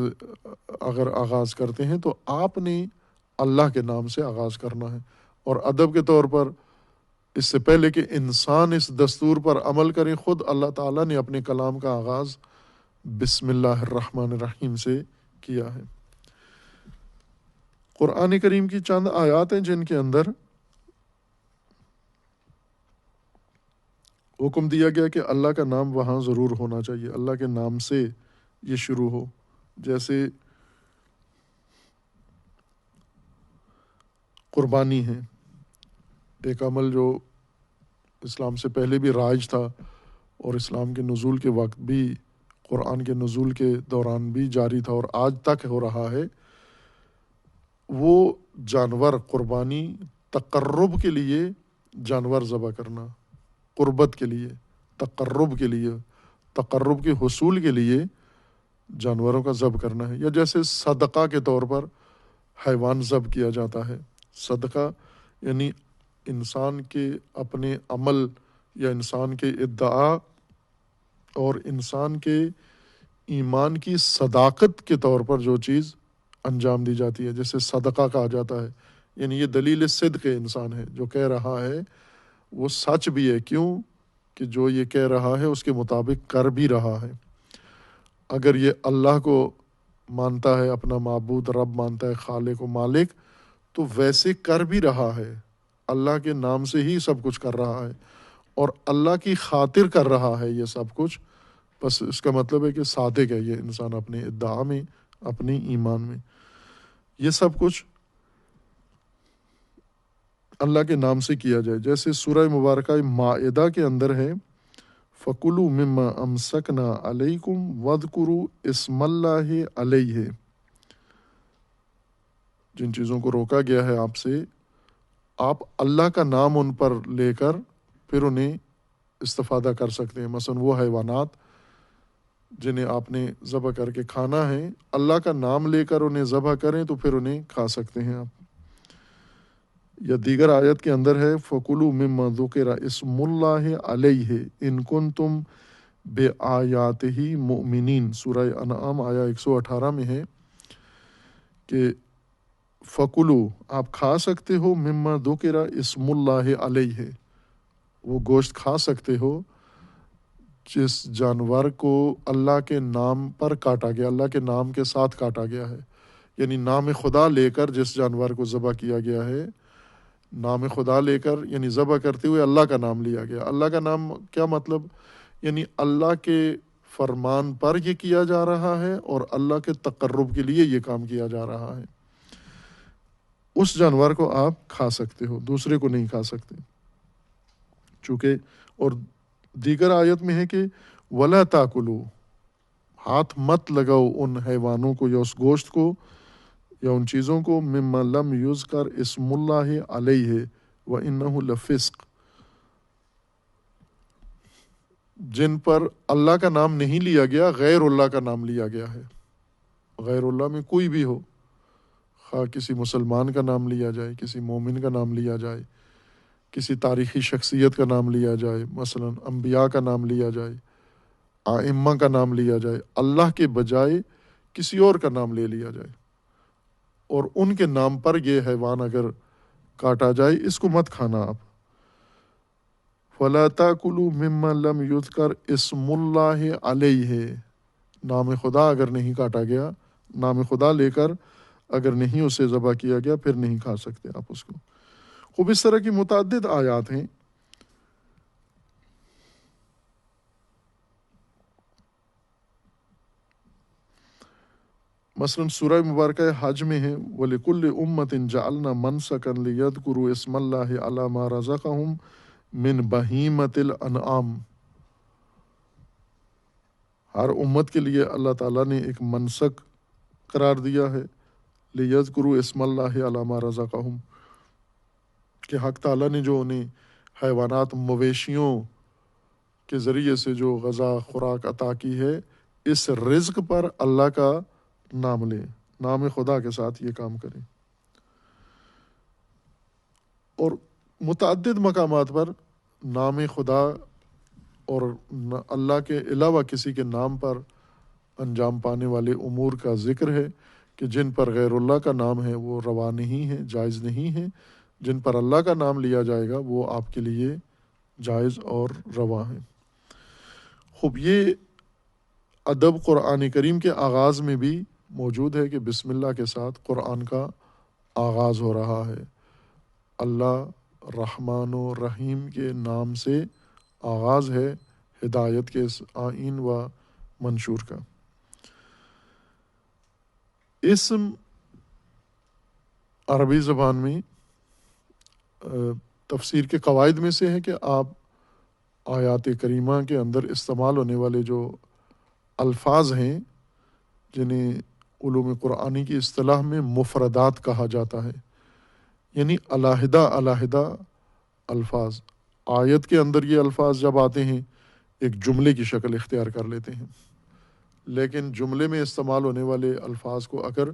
اگر آغاز کرتے ہیں تو آپ نے اللہ کے نام سے آغاز کرنا ہے، اور ادب کے طور پر اس سے پہلے کہ انسان اس دستور پر عمل کرے، خود اللہ تعالیٰ نے اپنے کلام کا آغاز بسم اللہ الرحمن الرحیم سے کیا ہے۔ قرآن کریم کی چند آیات ہیں جن کے اندر حکم دیا گیا کہ اللہ کا نام وہاں ضرور ہونا چاہیے، اللہ کے نام سے یہ شروع ہو۔ جیسے قربانی ہے، ایک عمل جو اسلام سے پہلے بھی رائج تھا اور اسلام کے نزول کے وقت بھی، قرآن کے نزول کے دوران بھی جاری تھا اور آج تک ہو رہا ہے، وہ جانور قربانی، تقرب کے لیے جانور ذبح کرنا، قربت کے لیے، تقرب کے لیے، تقرب کے حصول کے لیے جانوروں کا ذبح کرنا ہے۔ یا جیسے صدقہ کے طور پر حیوان ذبح کیا جاتا ہے۔ صدقہ یعنی انسان کے اپنے عمل یا انسان کے ادعا اور انسان کے ایمان کی صداقت کے طور پر جو چیز انجام دی جاتی ہے، جیسے صدقہ کہا جاتا ہے، یعنی یہ دلیل صدق انسان ہے، جو کہہ رہا ہے وہ سچ بھی ہے، کیوں کہ جو یہ کہہ رہا ہے اس کے مطابق کر بھی رہا ہے۔ اگر یہ اللہ کو مانتا ہے، اپنا معبود رب مانتا ہے، خالق و مالک، تو ویسے کر بھی رہا ہے، اللہ کے نام سے ہی سب کچھ کر رہا ہے اور اللہ کی خاطر کر رہا ہے یہ سب کچھ، بس اس کا مطلب ہے کہ صادق ہے یہ انسان اپنے ادعا میں، اپنے ایمان میں۔ یہ سب کچھ اللہ کے نام سے کیا جائے، جیسے سورہ مبارکہ مائدہ کے اندر ہے فَكُلُوا مِمَّا أَمْسَكْنَا عَلَيْكُمْ وَاذْكُرُوا اسْمَ اللَّهِ عَلَيْهِ، جن چیزوں کو روکا گیا ہے آپ سے، آپ اللہ کا نام ان پر لے کر پھر انہیں استفادہ کر سکتے ہیں۔ مثلا وہ حیوانات جنہیں آپ نے ذبح کر کے کھانا ہے، اللہ کا نام لے کر انہیں ذبح کریں تو پھر انہیں کھا سکتے ہیں آپ۔ یا دیگر آیت کے اندر ہے فَكُلُوا مِمَّا ذُكِرَ اسْمُ اللَّهِ عَلَيْهِ إِن كُنتُم بِآيَاتِهِ مُؤْمِنِينَ، سورہ انعام آیا 118 میں ہے کہ فَكُلُوا، آپ کھا سکتے ہو، مِمَّا ذُكِرَ اسْمُ اللَّهِ عَلَيْهِ، وہ گوشت کھا سکتے ہو جس جانور کو اللہ کے نام پر کاٹا گیا، اللہ کے نام کے ساتھ کاٹا گیا ہے، یعنی نام خدا لے کر جس جانور کو ذبح کیا گیا ہے، نام خدا لے کر یعنی ذبح کرتے ہوئے اللہ کا نام لیا گیا۔ اللہ کا نام کیا مطلب؟ یعنی اللہ کے فرمان پر یہ کیا جا رہا ہے اور اللہ کے تقرب کے لیے یہ کام کیا جا رہا ہے۔ اس جانور کو آپ کھا سکتے ہو، دوسرے کو نہیں کھا سکتے، چونکہ اور دیگر آیت میں ہے کہ وَلَا تَأْكُلُوا، ہاتھ مت لگاؤ ان حیوانوں کو یا اس گوشت کو یا ان چیزوں کو مما لم یذکر اسم اللہ علیہ وانہ لفسق، جن پر اللہ کا نام نہیں لیا گیا، غیر اللہ کا نام لیا گیا ہے۔ غیر اللہ میں کوئی بھی ہو، خواہ کسی مسلمان کا نام لیا جائے، کسی مومن کا نام لیا جائے، کسی تاریخی شخصیت کا نام لیا جائے، مثلا انبیاء کا نام لیا جائے، ائمہ کا نام لیا جائے، اللہ کے بجائے کسی اور کا نام لے لیا جائے اور ان کے نام پر یہ حیوان اگر کاٹا جائے، اس کو مت کھانا آپ۔ فَلَا تَأْكُلُوا مِمَّا لَمْ يُذْكَرْ اسْمُ اللَّهِ عَلَيْهِ، نام خدا اگر نہیں کاٹا گیا، نام خدا لے کر اگر نہیں اسے ذبح کیا گیا پھر نہیں کھا سکتے آپ اس کو۔ خوب اس طرح کی متعدد آیات ہیں۔ مثلا سورہ مبارکہ حج میں ہے وَلِكُلِّ أُمَّةٍ جَعَلْنَا مَنْسَكًا لِيَذْكُرُوا اسْمَ اللَّهِ عَلَى مَا رَزَقَهُم مِّن بَهِيمَةِ الْأَنْعَامِ۔ ہر امت کے لیے اللہ تعالیٰ نے ایک منسک قرار دیا ہے، لِيَذْكُرُوا اسْمَ اللَّهِ عَلَى مَا رَزَقَهُم، کہ حق تعالیٰ نے جو انہیں حیوانات مویشیوں کے ذریعے سے جو غذا خوراک عطا کی ہے، اس رزق پر اللہ کا نام لیں، نام خدا کے ساتھ یہ کام کریں۔ اور متعدد مقامات پر نام خدا اور اللہ کے علاوہ کسی کے نام پر انجام پانے والے امور کا ذکر ہے کہ جن پر غیر اللہ کا نام ہے وہ روا نہیں ہے، جائز نہیں ہے، جن پر اللہ کا نام لیا جائے گا وہ آپ کے لیے جائز اور روا ہے۔ خوب یہ ادب قرآن کریم کے آغاز میں بھی موجود ہے کہ بسم اللہ کے ساتھ قرآن کا آغاز ہو رہا ہے، اللہ رحمان و رحیم کے نام سے آغاز ہے ہدایت کے اس آئین و منشور کا۔ اسم عربی زبان میں تفسیر کے قواعد میں سے ہے کہ آپ آیات کریمہ کے اندر استعمال ہونے والے جو الفاظ ہیں جنہیں علوم قرآنی کی اصطلاح میں مفردات کہا جاتا ہے، یعنی علیحدہ علیحدہ الفاظ، آیت کے اندر یہ الفاظ جب آتے ہیں ایک جملے کی شکل اختیار کر لیتے ہیں، لیکن جملے میں استعمال ہونے والے الفاظ کو اگر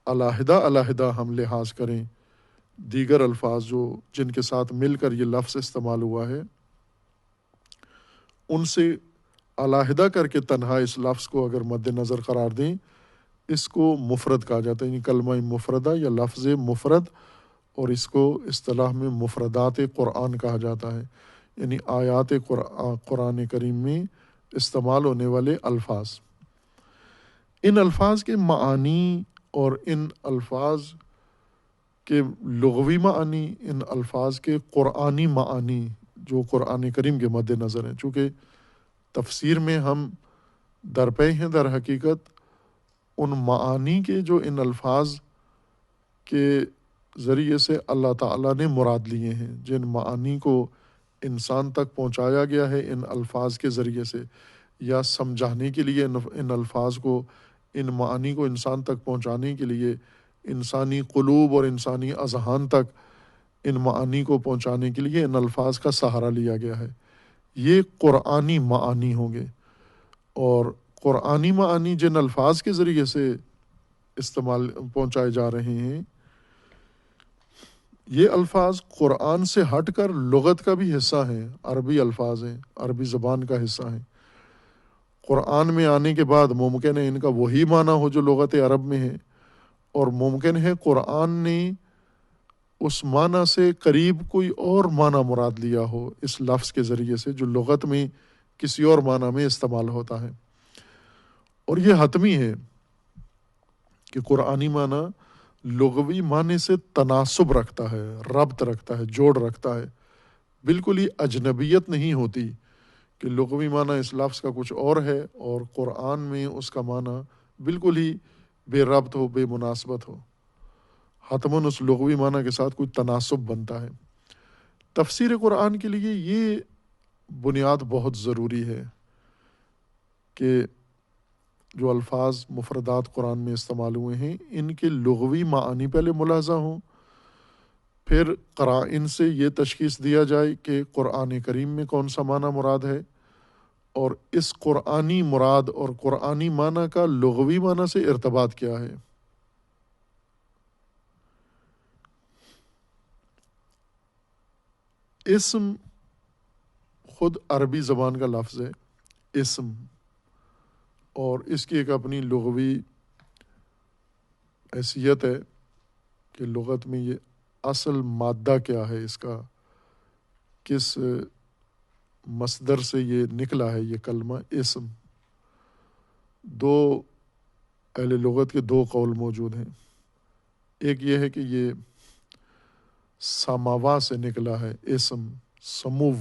علیحدہ علیحدہ ہم لحاظ کریں، دیگر الفاظ جو جن کے ساتھ مل کر یہ لفظ استعمال ہوا ہے ان سے علیحدہ کر کے تنہا اس لفظ کو اگر مد نظر قرار دیں، اس کو مفرد کہا جاتا ہے، یعنی کلمہ مفردہ یا لفظ مفرد، اور اس کو اصطلاح میں مفردات قرآن کہا جاتا ہے، یعنی آیات قرآن کریم میں استعمال ہونے والے الفاظ۔ ان الفاظ کے معانی اور ان الفاظ کے لغوی معنی، ان الفاظ کے قرآنی معنی جو قرآن کریم کے مد نظر ہیں، چونکہ تفسیر میں ہم درپے ہیں در حقیقت ان معانی کے جو ان الفاظ کے ذریعے سے اللہ تعالیٰ نے مراد لیے ہیں، جن معانی کو انسان تک پہنچایا گیا ہے ان الفاظ کے ذریعے سے، یا سمجھانے کے لیے ان الفاظ کو، ان معانی کو انسان تک پہنچانے کے لیے انسانی قلوب اور انسانی اذہان تک ان معانی کو پہنچانے کے لیے ان الفاظ کا سہارا لیا گیا ہے، یہ قرآنی معانی ہوں گے۔ اور قرآنی معانی جن الفاظ کے ذریعے سے استعمال پہنچائے جا رہے ہیں، یہ الفاظ قرآن سے ہٹ کر لغت کا بھی حصہ ہیں، عربی الفاظ ہیں، عربی زبان کا حصہ ہیں۔ قرآن میں آنے کے بعد ممکن ہے ان کا وہی معنی ہو جو لغت عرب میں ہے، اور ممکن ہے قرآن نے اس معنی سے قریب کوئی اور معنی مراد لیا ہو اس لفظ کے ذریعے سے جو لغت میں کسی اور معنی میں استعمال ہوتا ہے۔ اور یہ حتمی ہے کہ قرآنی معنی لغوی معنی سے تناسب رکھتا ہے، ربط رکھتا ہے، جوڑ رکھتا ہے، بالکل ہی اجنبیت نہیں ہوتی کہ لغوی معنی اس لفظ کا کچھ اور ہے اور قرآن میں اس کا معنی بالکل ہی بے ربط ہو، بے مناسبت ہو، حتماً اس لغوی معنی کے ساتھ کوئی تناسب بنتا ہے۔ تفسیر قرآن کے لیے یہ بنیاد بہت ضروری ہے کہ جو الفاظ مفردات قرآن میں استعمال ہوئے ہیں ان کے لغوی معانی پہلے ملاحظہ ہوں، پھر قرائن سے یہ تشخیص دیا جائے کہ قرآن کریم میں کون سا معنی مراد ہے، اور اس قرآنی مراد اور قرآنی معنی کا لغوی معنی سے ارتباط کیا ہے۔ اسم خود عربی زبان کا لفظ ہے، اسم، اور اس کی ایک اپنی لغوی حیثیت ہے کہ لغت میں یہ اصل مادہ کیا ہے، اس کا کس مصدر سے یہ نکلا ہے یہ کلمہ اسم۔ دو اہل لغت کے دو قول موجود ہیں، ایک یہ ہے کہ یہ سماوا سے نکلا ہے اسم سمو،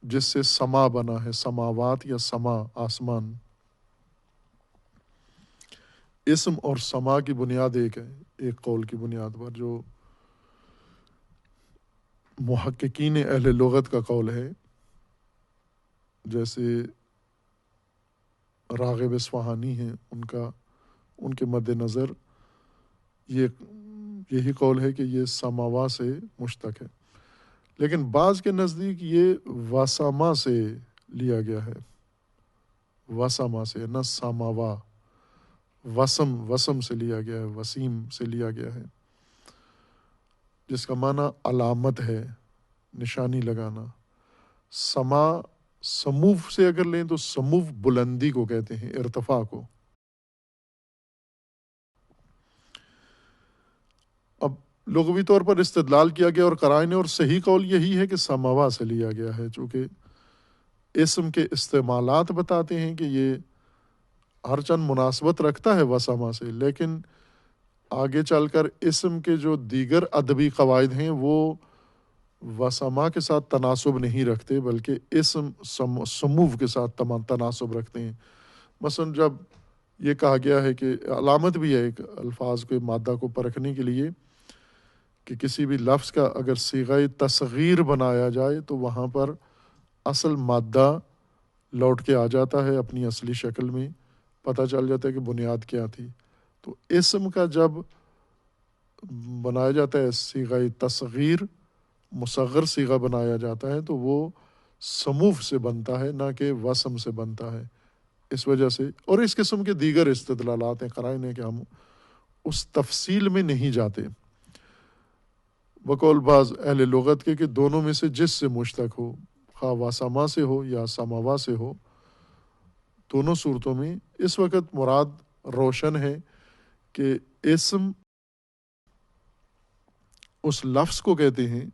جس سے سما بنا ہے، سماوات یا سما آسمان۔ اسم اور سما کی بنیاد ایک ہے، ایک قول کی بنیاد پر، جو محققین اہل لغت کا قول ہے، جیسے راغب اصفہانی ہیں، ان کے مد نظر یہی قول ہے کہ یہ سماوا سے مشتق ہے، لیکن بعض کے نزدیک یہ وسما سے لیا گیا ہے، وسما سے، نہ سماوا، وسم سے لیا گیا ہے، وسیم سے لیا گیا ہے، جس کا معنی علامت ہے، نشانی لگانا۔ سموف سے اگر لیں تو سموف بلندی کو کہتے ہیں، ارتفاع کو۔ اب لغوی طور پر استدلال کیا گیا اور قرائن، اور صحیح قول یہی ہے کہ سماوا سے لیا گیا ہے، چونکہ اسم کے استعمالات بتاتے ہیں کہ یہ ہر چند مناسبت رکھتا ہے وسما سے، لیکن آگے چل کر اسم کے جو دیگر ادبی قواعد ہیں وہ وسما کے ساتھ تناسب نہیں رکھتے، بلکہ اسم سمو کے ساتھ تناسب رکھتے ہیں۔ مثلا جب یہ کہا گیا ہے کہ علامت بھی ہے ایک الفاظ کے مادہ کو پرکھنے کے لیے، کہ کسی بھی لفظ کا اگر صیغہ تصغیر بنایا جائے تو وہاں پر اصل مادہ لوٹ کے آ جاتا ہے اپنی اصلی شکل میں، پتہ چل جاتا ہے کہ بنیاد کیا تھی۔ تو اسم کا جب بنایا جاتا ہے صیغہ تصغیر، مصغر صیغہ بنایا جاتا ہے، تو وہ سموف سے بنتا ہے، نہ کہ وسم سے بنتا ہے۔ اس وجہ سے، اور اس قسم کے دیگر استدلالات ہیں، قرائن ہیں، کہ ہم اس تفصیل میں نہیں جاتے۔ بقول بعض اہل لغت کے کہ دونوں میں سے جس سے مشتق ہو، خواہ وسما سے ہو یا سماوا سے ہو، دونوں صورتوں میں اس وقت مراد روشن ہے کہ اسم اس لفظ کو کہتے ہیں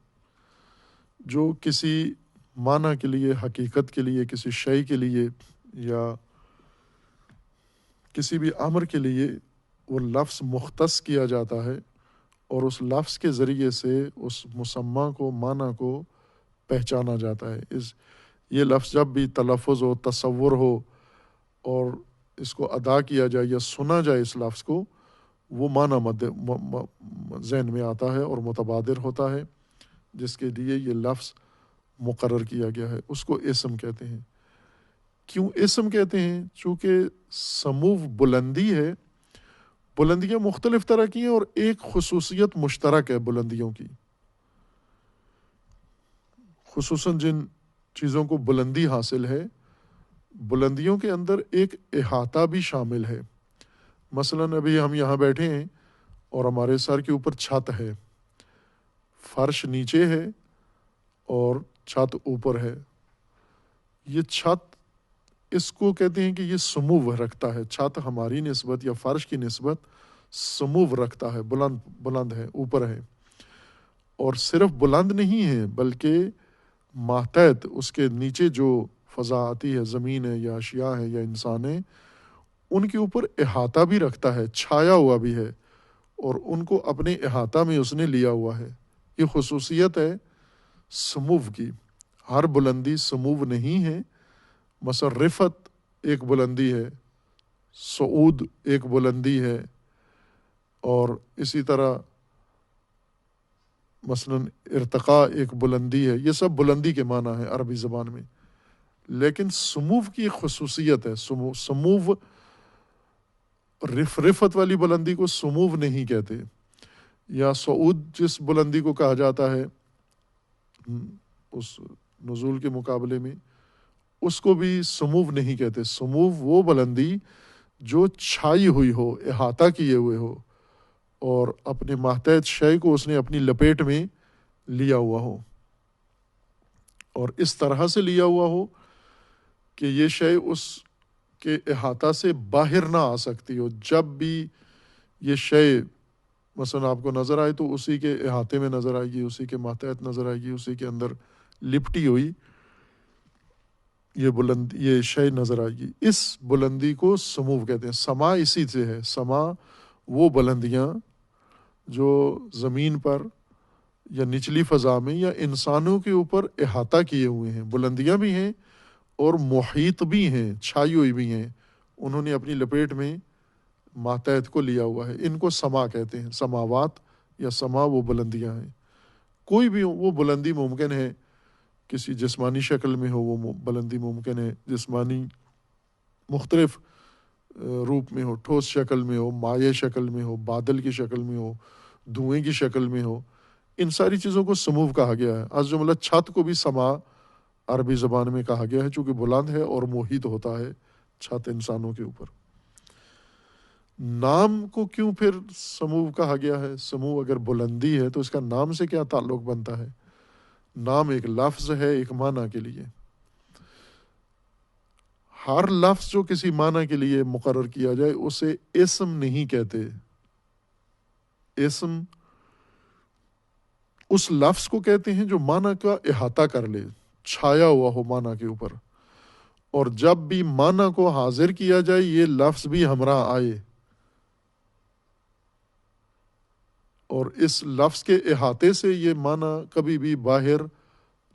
جو کسی معنی کے لیے، حقیقت کے لیے، کسی شے کے لیے یا کسی بھی امر کے لیے وہ لفظ مختص کیا جاتا ہے، اور اس لفظ کے ذریعے سے اس مسمى کو، معنی کو پہچانا جاتا ہے۔ یہ لفظ جب بھی تلفظ ہو، تصور ہو اور اس کو ادا کیا جائے یا سنا جائے اس لفظ کو، وہ معنی ذہن میں آتا ہے اور متبادر ہوتا ہے، جس کے لیے یہ لفظ مقرر کیا گیا ہے، اس کو اسم کہتے ہیں۔ کیوں اسم کہتے ہیں؟ چونکہ سمو بلندی ہے، بلندیاں مختلف طرح کی ہیں، اور ایک خصوصیت مشترک ہے بلندیوں کی، خصوصاً جن چیزوں کو بلندی حاصل ہے، بلندیوں کے اندر ایک احاطہ بھی شامل ہے۔ مثلاً ابھی ہم یہاں بیٹھے ہیں اور ہمارے سر کے اوپر چھت ہے، فرش نیچے ہے اور چھت اوپر ہے۔ یہ چھت، اس کو کہتے ہیں کہ یہ سمو رکھتا ہے، چھت ہماری نسبت یا فرش کی نسبت سمو رکھتا ہے، بلند ہے، اوپر ہے، اور صرف بلند نہیں ہے بلکہ ماتحت، اس کے نیچے جو فضا آتی ہے، زمین ہے یا اشیاء ہے یا انسان ہے، ان کے اوپر احاطہ بھی رکھتا ہے، چھایا ہوا بھی ہے، اور ان کو اپنے احاطہ میں اس نے لیا ہوا ہے۔ یہ خصوصیت ہے سمو کی۔ ہر بلندی سمو نہیں ہے۔ مثلا رفعت ایک بلندی ہے، صعود ایک بلندی ہے، اور اسی طرح مثلا ارتقاء ایک بلندی ہے۔ یہ سب بلندی کے معنی ہے عربی زبان میں، لیکن سمو کی ایک خصوصیت ہے۔ سمو رفعت والی بلندی کو سمو نہیں کہتے، یا صعود جس بلندی کو کہا جاتا ہے اس نزول کے مقابلے میں، اس کو بھی سمو نہیں کہتے۔ سمو وہ بلندی جو چھائی ہوئی ہو، احاطہ کیے ہوئے ہو، اور اپنے ماتحت شے کو اس نے اپنی لپیٹ میں لیا ہوا ہو، اور اس طرح سے لیا ہوا ہو کہ یہ شے اس کے احاطہ سے باہر نہ آ سکتی ہو۔ جب بھی یہ شے مثلا آپ کو نظر آئے تو اسی کے احاطے میں نظر آئے گی، اسی کے ماتحت نظر آئے گی، اسی کے اندر لپٹی ہوئی یہ شے نظر آئے گی۔ اس بلندی کو سمو کہتے ہیں۔ سما اسی سے ہے، سما وہ بلندیاں جو زمین پر یا نچلی فضا میں یا انسانوں کے اوپر احاطہ کیے ہوئے ہیں، بلندیاں بھی ہیں اور محیط بھی ہیں، چھائی ہوئی بھی ہیں، انہوں نے اپنی لپیٹ میں ماتحت کو لیا ہوا ہے۔ ان کو سما کہتے ہیں، سماوات یا سما وہ بلندیاں ہیں۔ کوئی بھی وہ بلندی ممکن ہے، کسی جسمانی شکل میں ہو وہ بلندی ممکن ہے، جسمانی مختلف روپ میں ہو، ٹھوس شکل میں ہو، مائع شکل میں ہو، بادل کی شکل میں ہو، دھوئیں کی شکل میں ہو، ان ساری چیزوں کو سمو کہا گیا ہے۔ از جملہ چھت کو بھی سما عربی زبان میں کہا گیا ہے، چونکہ بلند ہے اور محیط ہوتا ہے چھت انسانوں کے اوپر۔ نام کو کیوں پھر سمو کہا گیا ہے؟ سمو اگر بلندی ہے تو اس کا نام سے کیا تعلق بنتا ہے؟ نام ایک لفظ ہے ایک معنی کے لیے۔ ہر لفظ جو کسی معنی کے لیے مقرر کیا جائے اسے اسم نہیں کہتے۔ اسم اس لفظ کو کہتے ہیں جو معنی کا احاطہ کر لے، چھایا ہوا ہو معنی کے اوپر، اور جب بھی معنی کو حاضر کیا جائے یہ لفظ بھی ہمراہ آئے اور اس لفظ کے احاطے سے یہ معنی کبھی بھی باہر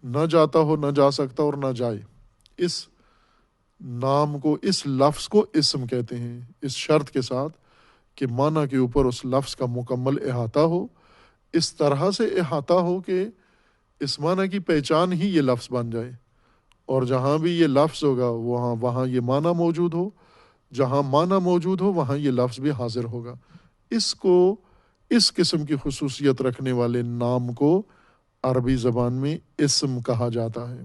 نہ جاتا ہو، نہ جا سکتا اور نہ جائے۔ اس نام کو، اس لفظ کو اسم کہتے ہیں، اس شرط کے ساتھ کہ معنی کے اوپر اس لفظ کا مکمل احاطہ ہو، اس طرح سے احاطہ ہو کہ اس معنی کی پہچان ہی یہ لفظ بن جائے، اور جہاں بھی یہ لفظ ہوگا وہاں یہ معنی موجود ہو، جہاں معنی موجود ہو وہاں یہ لفظ بھی حاضر ہوگا۔ اس قسم کی خصوصیت رکھنے والے نام کو عربی زبان میں اسم کہا جاتا ہے۔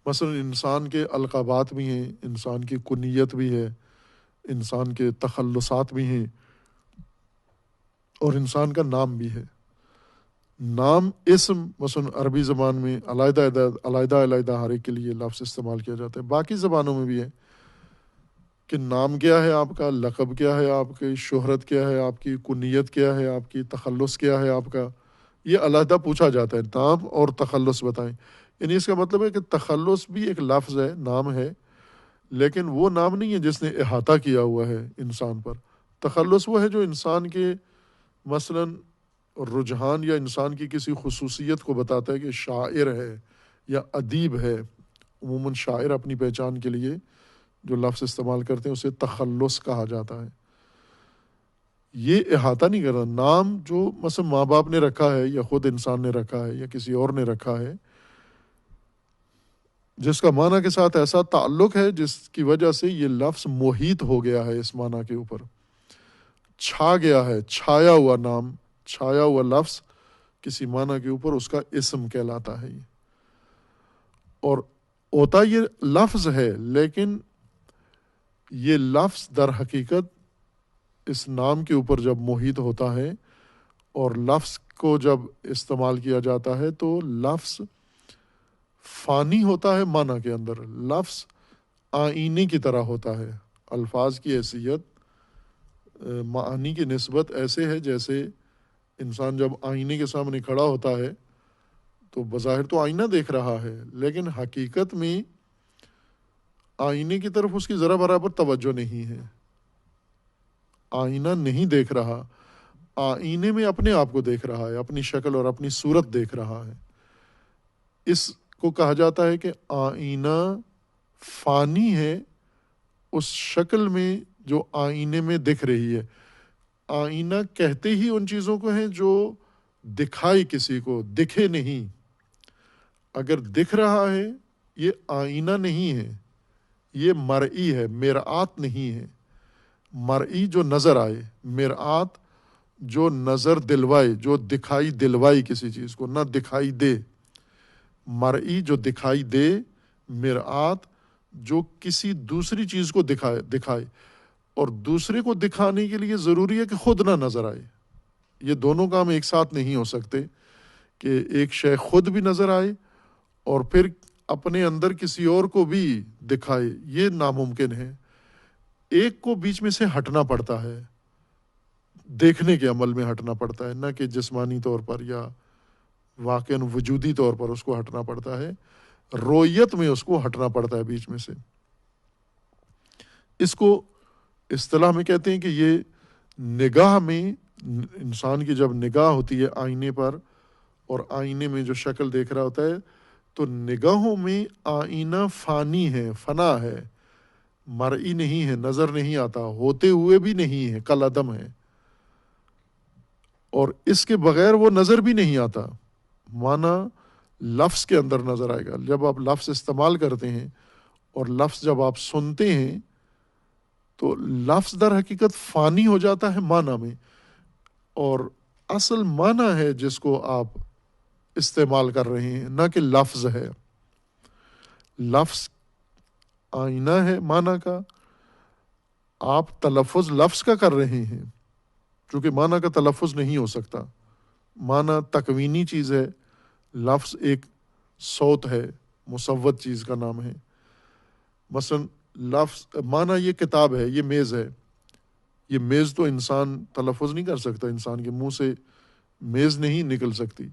مثلا انسان کے القابات بھی ہیں، انسان کی کنیت بھی ہے، انسان کے تخلصات بھی ہیں، اور انسان کا نام بھی ہے۔ نام اسم مثلا عربی زبان میں علیحدہ ہر ایک کے لیے لفظ استعمال کیا جاتا ہے، باقی زبانوں میں بھی ہے کہ نام کیا ہے آپ کا، لقب کیا ہے آپ کی، شہرت کیا ہے آپ کی، کنیت کیا ہے آپ کی، تخلص کیا ہے آپ کا، یہ علیحدہ پوچھا جاتا ہے۔ نام اور تخلص بتائیں، یعنی اس کا مطلب ہے کہ تخلص بھی ایک لفظ ہے، نام ہے، لیکن وہ نام نہیں ہے جس نے احاطہ کیا ہوا ہے انسان پر۔ تخلص وہ ہے جو انسان کے مثلا رجحان یا انسان کی کسی خصوصیت کو بتاتا ہے کہ شاعر ہے یا ادیب ہے۔ عموماً شاعر اپنی پہچان کے لیے جو لفظ استعمال کرتے ہیں اسے تخلص کہا جاتا ہے۔ یہ احاطہ نہیں کرتا۔ نام جو مثلا ماں باپ نے رکھا ہے یا خود انسان نے رکھا ہے یا کسی اور نے رکھا ہے، جس کا معنی کے ساتھ ایسا تعلق ہے جس کی وجہ سے یہ لفظ محیط ہو گیا ہے، اس معنی کے اوپر چھا گیا ہے، چھایا ہوا نام، چھایا ہوا لفظ کسی معنی کے اوپر، اس کا اسم کہلاتا ہے۔ اور ہوتا یہ لفظ ہے، لیکن یہ لفظ در حقیقت اس نام کے اوپر جب محیط ہوتا ہے اور لفظ کو جب استعمال کیا جاتا ہے تو لفظ فانی ہوتا ہے معنی کے اندر۔ لفظ آئینے کی طرح ہوتا ہے، الفاظ کی حیثیت معانی کی نسبت ایسے ہے جیسے انسان جب آئینے کے سامنے کھڑا ہوتا ہے تو بظاہر تو آئینہ دیکھ رہا ہے، لیکن حقیقت میں آئینے کی طرف اس کی ذرا برابر توجہ نہیں ہے، آئینہ نہیں دیکھ رہا، آئینے میں اپنے آپ کو دیکھ رہا ہے، اپنی شکل اور اپنی صورت دیکھ رہا ہے۔ اس کو کہا جاتا ہے کہ آئینہ فانی ہے اس شکل میں جو آئینے میں دکھ رہی ہے۔ آئینہ کہتے ہی ان چیزوں کو ہیں جو دکھائی کسی کو، دکھے نہیں۔ اگر دکھ رہا ہے یہ آئینہ نہیں ہے، یہ مرئی ہے، مرآت نہیں ہے۔ مرئی جو نظر آئے، مرآت جو نظر دلوائے، جو دکھائی دلوائی کسی چیز کو، نہ دکھائی دے۔ مرئی جو دکھائی دے، مرآت جو کسی دوسری چیز کو دکھائے، اور دوسرے کو دکھانے کے لیے ضروری ہے کہ خود نہ نظر آئے۔ یہ دونوں کام ایک ساتھ نہیں ہو سکتے کہ ایک شے خود بھی نظر آئے اور پھر اپنے اندر کسی اور کو بھی دکھائے، یہ ناممکن ہے۔ ایک کو بیچ میں سے ہٹنا پڑتا ہے، دیکھنے کے عمل میں ہٹنا پڑتا ہے، نہ کہ جسمانی طور پر یا واقعاً وجودی طور پر اس کو ہٹنا پڑتا ہے، رویت میں اس کو ہٹنا پڑتا ہے بیچ میں سے۔ اس کو اصطلاح میں کہتے ہیں کہ یہ نگاہ میں انسان کی جب نگاہ ہوتی ہے آئینے پر اور آئینے میں جو شکل دیکھ رہا ہوتا ہے تو نگاہوں میں آئینہ فانی ہے، فنا ہے، مرئی نہیں ہے، نظر نہیں آتا، ہوتے ہوئے بھی نہیں ہے، کل عدم ہے، اور اس کے بغیر وہ نظر بھی نہیں آتا۔ معنی لفظ کے اندر نظر آئے گا جب آپ لفظ استعمال کرتے ہیں، اور لفظ جب آپ سنتے ہیں تو لفظ در حقیقت فانی ہو جاتا ہے معنی میں، اور اصل معنی ہے جس کو آپ استعمال کر رہے ہیں، نہ کہ لفظ ہے۔ لفظ آئینہ ہے معنی کا، آپ تلفظ لفظ کا کر رہے ہیں، چونکہ معنی کا تلفظ نہیں ہو سکتا۔ معنی تکوینی چیز ہے، لفظ ایک صوت ہے، مصوت چیز کا نام ہے۔ مثلا لفظ معنی یہ کتاب ہے، یہ میز ہے، یہ میز تو انسان تلفظ نہیں کر سکتا، انسان کے منہ سے میز نہیں نکل سکتی،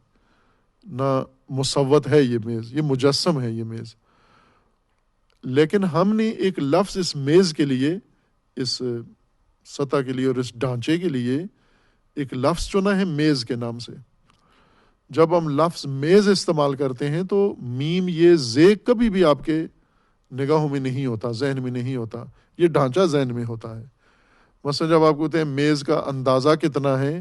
نہ مصوت ہے یہ میز، یہ مجسم ہے یہ میز۔ لیکن ہم نے ایک لفظ اس میز کے لیے، اس سطح کے لیے اور اس ڈھانچے کے لیے ایک لفظ چنا ہے میز کے نام سے۔ جب ہم لفظ میز استعمال کرتے ہیں تو میم یہ زے کبھی بھی آپ کے نگاہوں میں نہیں ہوتا، ذہن میں نہیں ہوتا، یہ ڈھانچہ ذہن میں ہوتا ہے۔ مثلا جب آپ کہتے ہیں میز کا اندازہ کتنا ہے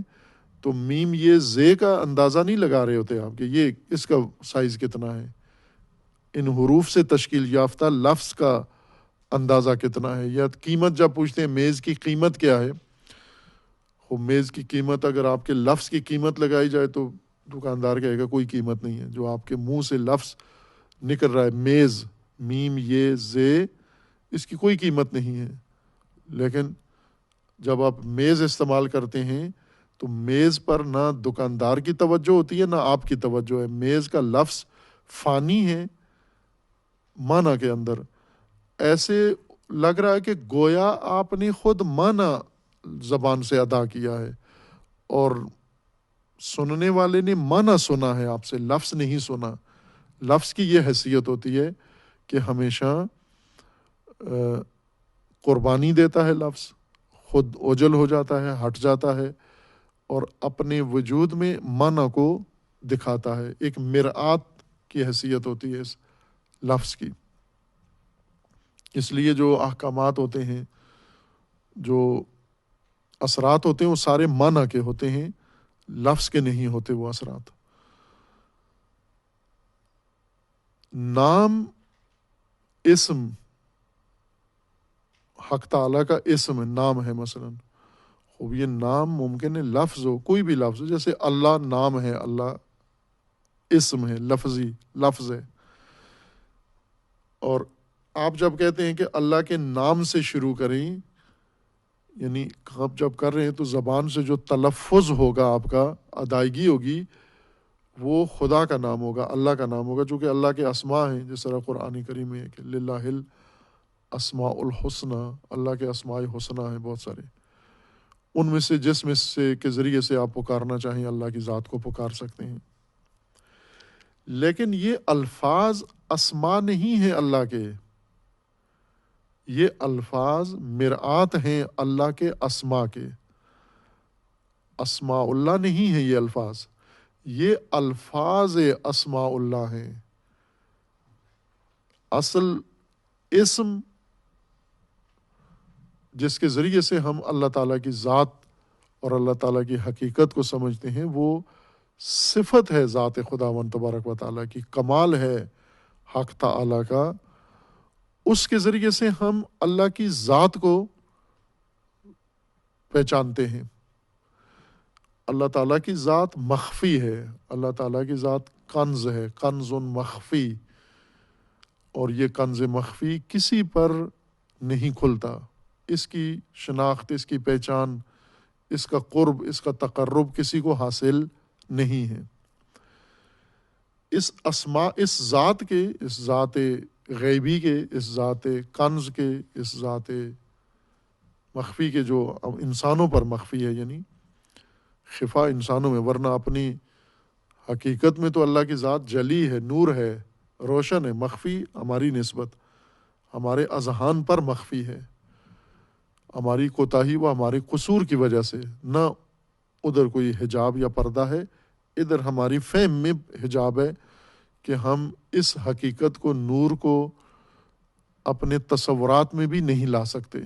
تو میم یہ زے کا اندازہ نہیں لگا رہے ہوتے آپ کہ یہ اس کا سائز کتنا ہے، ان حروف سے تشکیل یافتہ لفظ کا اندازہ کتنا ہے۔ یا قیمت جب پوچھتے ہیں میز کی قیمت کیا ہے، وہ میز کی قیمت اگر آپ کے لفظ کی قیمت لگائی جائے تو دکاندار کہے گا کوئی قیمت نہیں ہے۔ جو آپ کے منہ سے لفظ نکل رہا ہے میز، میم یہ زے، اس کی کوئی قیمت نہیں ہے۔ لیکن جب آپ میز استعمال کرتے ہیں تو میز پر نہ دکاندار کی توجہ ہوتی ہے نہ آپ کی توجہ ہے، میز کا لفظ فانی ہے معنی کے اندر۔ ایسے لگ رہا ہے کہ گویا آپ نے خود معنی زبان سے ادا کیا ہے اور سننے والے نے معنی سنا ہے، آپ سے لفظ نہیں سنا۔ لفظ کی یہ حیثیت ہوتی ہے کہ ہمیشہ قربانی دیتا ہے، لفظ خود اوجل ہو جاتا ہے، ہٹ جاتا ہے اور اپنے وجود میں معنی کو دکھاتا ہے۔ ایک مرآت کی حیثیت ہوتی ہے اس لفظ کی۔ اس لیے جو احکامات ہوتے ہیں، جو اثرات ہوتے ہیں، وہ سارے معنی کے ہوتے ہیں، لفظ کے نہیں ہوتے وہ اثرات۔ نام اسم، حق تعالیٰ کا اسم نام ہے مثلا، خوب یہ نام ممکن ہے لفظ ہو، کوئی بھی لفظ ہو، جیسے اللہ نام ہے، اللہ اسم ہے، لفظی لفظ ہے۔ اور آپ جب کہتے ہیں کہ اللہ کے نام سے شروع کریں، یعنی آپ جب کر رہے ہیں تو زبان سے جو تلفظ ہوگا، آپ کا ادائیگی ہوگی، وہ خدا کا نام ہوگا، اللہ کا نام ہوگا، چونکہ اللہ کے اسماء ہیں، جس طرح قرآن کریم میں ہے کہ للہ الاسماء الحسنی، اللہ کے اسماء حسنی ہیں بہت سارے، ان میں سے جس میں سے کے ذریعے سے آپ پکارنا چاہیں اللہ کی ذات کو پکار سکتے ہیں۔ لیکن یہ الفاظ اسماء نہیں ہیں اللہ کے، یہ الفاظ مرآت ہیں اللہ کے اسماء کے۔ اسماء اللہ نہیں ہیں یہ الفاظ، یہ الفاظ اسماء اللہ ہیں۔ اصل اسم جس کے ذریعے سے ہم اللہ تعالیٰ کی ذات اور اللہ تعالیٰ کی حقیقت کو سمجھتے ہیں، وہ صفت ہے ذات خداوند تبارک و تعالیٰ کی، کمال ہے حق تعالیٰ کا۔ اس کے ذریعے سے ہم اللہ کی ذات کو پہچانتے ہیں۔ اللہ تعالیٰ کی ذات مخفی ہے، اللہ تعالیٰ کی ذات کنز ہے، کنز مخفی، اور یہ کنز مخفی کسی پر نہیں کھلتا۔ اس کی شناخت، اس کی پہچان، اس کا قرب، اس کا تقرب کسی کو حاصل نہیں ہے۔ اس اسماء، اس ذات کے، اس ذات غیبی کے، اس ذات کنز کے، اس ذات مخفی کے، جو انسانوں پر مخفی ہے، یعنی خفا انسانوں میں، ورنہ اپنی حقیقت میں تو اللہ کی ذات جلی ہے، نور ہے، روشن ہے، مخفی ہماری نسبت ہمارے اذہان پر مخفی ہے۔ ہماری کوتاہی و ہمارے قصور کی وجہ سے، نہ ادھر کوئی حجاب یا پردہ ہے، ادھر ہماری فہم میں حجاب ہے کہ ہم اس حقیقت کو، نور کو اپنے تصورات میں بھی نہیں لا سکتے،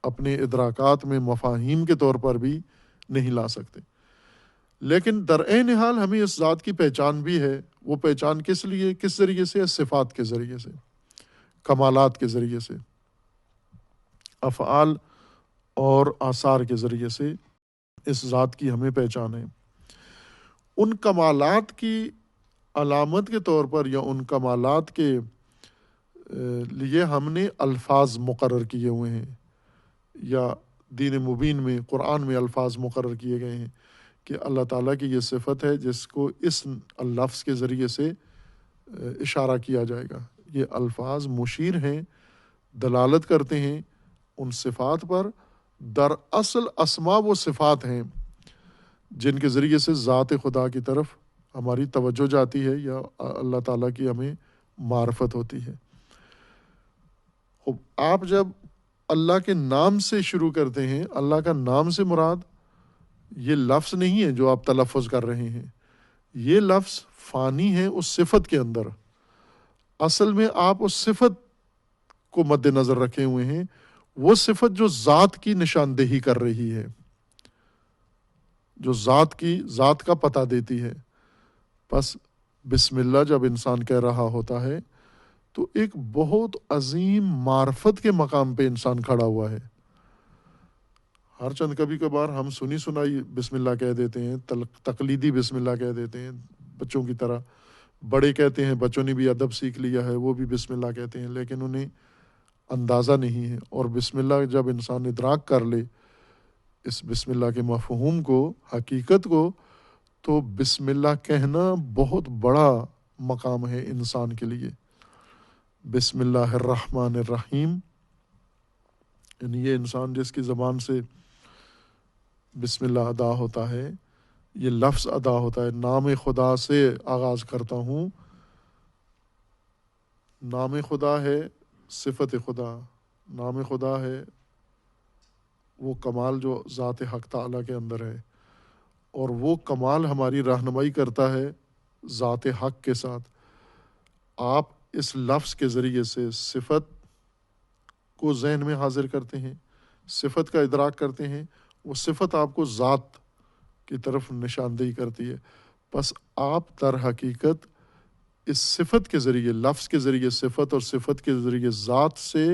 اپنے ادراکات میں مفاہیم کے طور پر بھی نہیں لا سکتے۔ لیکن در عین حال ہمیں اس ذات کی پہچان بھی ہے۔ وہ پہچان کس لیے، کس ذریعے سے؟ صفات کے ذریعے سے، کمالات کے ذریعے سے، افعال اور آثار کے ذریعے سے اس ذات کی ہمیں پہچان ہے۔ ان کمالات کی علامت کے طور پر یا ان کمالات کے لیے ہم نے الفاظ مقرر کیے ہوئے ہیں، یا دین مبین میں، قرآن میں الفاظ مقرر کیے گئے ہیں کہ اللہ تعالیٰ کی یہ صفت ہے جس کو اس لفظ کے ذریعے سے اشارہ کیا جائے گا۔ یہ الفاظ مشیر ہیں، دلالت کرتے ہیں ان صفات پر۔ دراصل اسماء وہ صفات ہیں جن کے ذریعے سے ذات خدا کی طرف ہماری توجہ جاتی ہے یا اللہ تعالیٰ کی ہمیں معرفت ہوتی ہے۔ آپ جب اللہ کے نام سے شروع کرتے ہیں، اللہ کا نام سے مراد یہ لفظ نہیں ہے جو آپ تلفظ کر رہے ہیں، یہ لفظ فانی ہے اس صفت کے اندر۔ اصل میں آپ اس صفت کو مد نظر رکھے ہوئے ہیں، وہ صفت جو ذات کی نشاندہی کر رہی ہے، جو ذات کا پتہ دیتی ہے۔ پس بسم اللہ جب انسان کہہ رہا ہوتا ہے تو ایک بہت عظیم معرفت کے مقام پہ انسان کھڑا ہوا ہے۔ ہر چند کبھی کبھار ہم سنی سنائی بسم اللہ کہہ دیتے ہیں، تقلیدی بسم اللہ کہہ دیتے ہیں بچوں کی طرح۔ بڑے کہتے ہیں، بچوں نے بھی ادب سیکھ لیا ہے، وہ بھی بسم اللہ کہتے ہیں، لیکن انہیں اندازہ نہیں ہے۔ اور بسم اللہ جب انسان ادراک کر لے اس بسم اللہ کے مفہوم کو، حقیقت کو، تو بسم اللہ کہنا بہت بڑا مقام ہے انسان کے لیے۔ بسم اللہ الرحمن الرحیم، یعنی یہ انسان جس کی زبان سے بسم اللہ ادا ہوتا ہے، یہ لفظ ادا ہوتا ہے، نام خدا سے آغاز کرتا ہوں۔ نام خدا ہے صفت خدا، نام خدا ہے وہ کمال جو ذات حق تعالیٰ کے اندر ہے، اور وہ کمال ہماری رہنمائی کرتا ہے ذات حق کے ساتھ۔ آپ اس لفظ کے ذریعے سے صفت کو ذہن میں حاضر کرتے ہیں، صفت کا ادراک کرتے ہیں، وہ صفت آپ کو ذات کی طرف نشاندہی کرتی ہے۔ پس آپ در حقیقت اس صفت کے ذریعے، لفظ کے ذریعے صفت اور صفت کے ذریعے ذات سے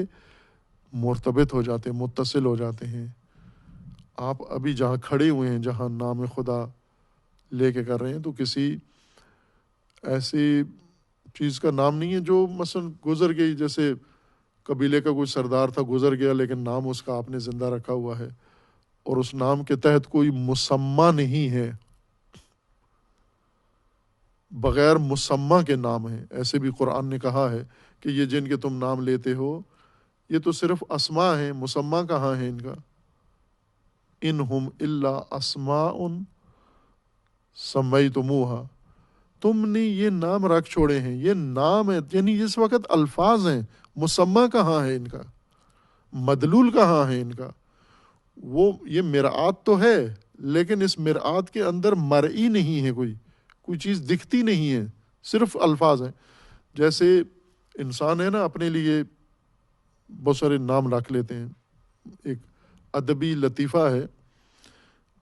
مرتبط ہو جاتے ہیں، متصل ہو جاتے ہیں۔ آپ ابھی جہاں کھڑے ہوئے ہیں، جہاں نام خدا لے کے کر رہے ہیں، تو کسی ایسی چیز کا نام نہیں ہے جو مثلا گزر گئی، جیسے قبیلے کا کوئی سردار تھا، گزر گیا، لیکن نام اس کا آپ نے زندہ رکھا ہوا ہے، اور اس نام کے تحت کوئی مسمہ نہیں ہے، بغیر مسمہ کے نام ہیں۔ ایسے بھی قرآن نے کہا ہے کہ یہ جن کے تم نام لیتے ہو یہ تو صرف اسماء ہیں، مسمہ کہاں ہے ان کا؟ ان ہم الا اسماء سمیتموہا، تم نے یہ نام رکھ چھوڑے ہیں، یہ نام ہے، یعنی اس وقت الفاظ ہیں، مسمہ کہاں ہے ان کا، مدلول کہاں ہے ان کا؟ وہ یہ مرآت تو ہے، لیکن اس مرآت کے اندر مرئی نہیں ہے، کوئی چیز دکھتی نہیں ہے، صرف الفاظ ہیں۔ جیسے انسان ہے نا، اپنے لیے بہت سارے نام رکھ لیتے ہیں۔ ایک ادبی لطیفہ ہے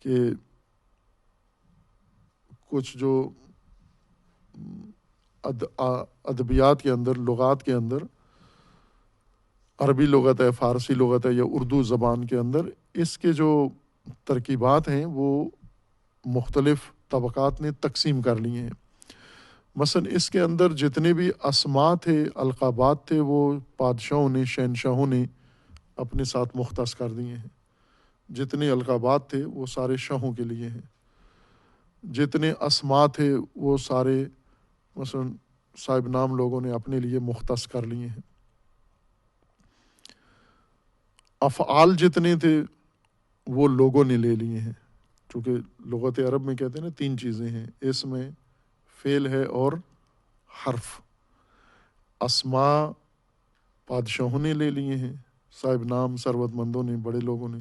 کہ کچھ جو ادبیات کے اندر، لغات کے اندر، عربی لغت ہے، فارسی لغت ہے یا اردو زبان کے اندر، اس کے جو ترکیبات ہیں وہ مختلف طبقات نے تقسیم کر لیے ہیں۔ مثلا اس کے اندر جتنے بھی اسماء تھے، القابات تھے، وہ بادشاہوں نے، شہنشاہوں نے اپنے ساتھ مختص کر دیے ہیں۔ جتنے القابات تھے وہ سارے شاہوں کے لیے ہیں، جتنے اسماء تھے وہ سارے مثلا صاحب نام لوگوں نے اپنے لیے مختص کر لیے ہیں۔ افعال جتنے تھے وہ لوگوں نے لے لیے ہیں، چونکہ لغت عرب میں کہتے ہیں نا 3 چیزیں ہیں، اسم ہے، فعل ہے اور حرف۔ اسماء بادشاہوں نے لے لیے ہیں، صاحب نام ثروت مندوں نے، بڑے لوگوں نے،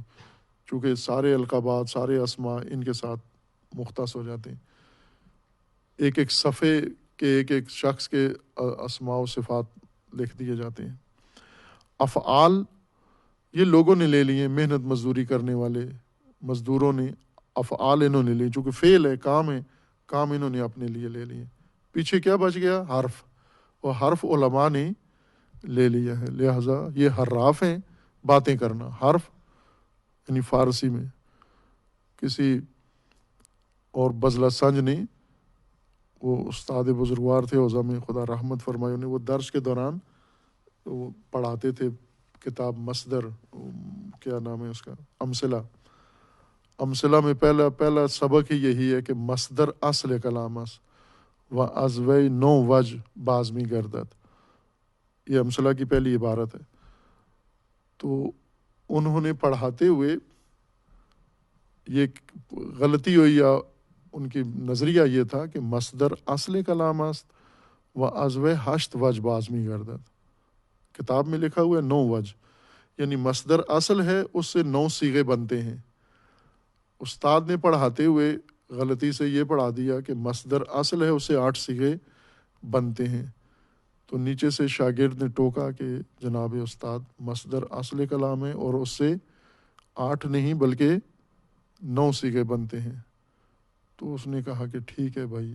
چونکہ سارے القابات، سارے اسماء ان کے ساتھ مختص ہو جاتے ہیں، ایک ایک صفحے کے ایک ایک شخص کے اسماء و صفات لکھ دیے جاتے ہیں۔ افعال یہ لوگوں نے لے لیے، محنت مزدوری کرنے والے مزدوروں نے افعال انہوں نے لیے، چونکہ فعل ہے، کام انہوں نے اپنے لیے لے لیے۔ پیچھے کیا بچ گیا؟ حرف، اور حرف علماء نے لے لیا ہے، لہٰذا یہ حراف ہیں، باتیں کرنا۔ حرف یعنی فارسی میں کسی اور بزلہ سنج نے، وہ استاد بزرگوار تھے اوزا میں، خدا رحمت فرمائے انہیں، وہ درس کے دوران وہ پڑھاتے تھے کتاب مصدر، کیا نام ہے اس کا، امثلہ میں پہلا سبق ہی یہی ہے کہ مصدر اصل کلام است و از وی نو وجہ بازمی گردد، یہ امثلہ کی پہلی عبارت ہے۔ تو انہوں نے پڑھاتے ہوئے یہ غلطی ہوئی، یا ان کی نظریہ یہ تھا کہ مصدر اصل کلام است و از وی ہشت وجہ بازمی گردد، کتاب میں لکھا ہوا ہے 9 وجہ، یعنی مصدر اصل ہے، اس سے 9 صیغے بنتے ہیں۔ استاد نے پڑھاتے ہوئے غلطی سے یہ پڑھا دیا کہ مصدر اصل ہے، اس سے 8 صیغے بنتے ہیں۔ تو نیچے سے شاگرد نے ٹوکا کہ جناب استاد، مصدر اصل کلام ہے اور اس سے 8 نہیں بلکہ 9 صیغے بنتے ہیں۔ تو اس نے کہا کہ ٹھیک ہے بھائی،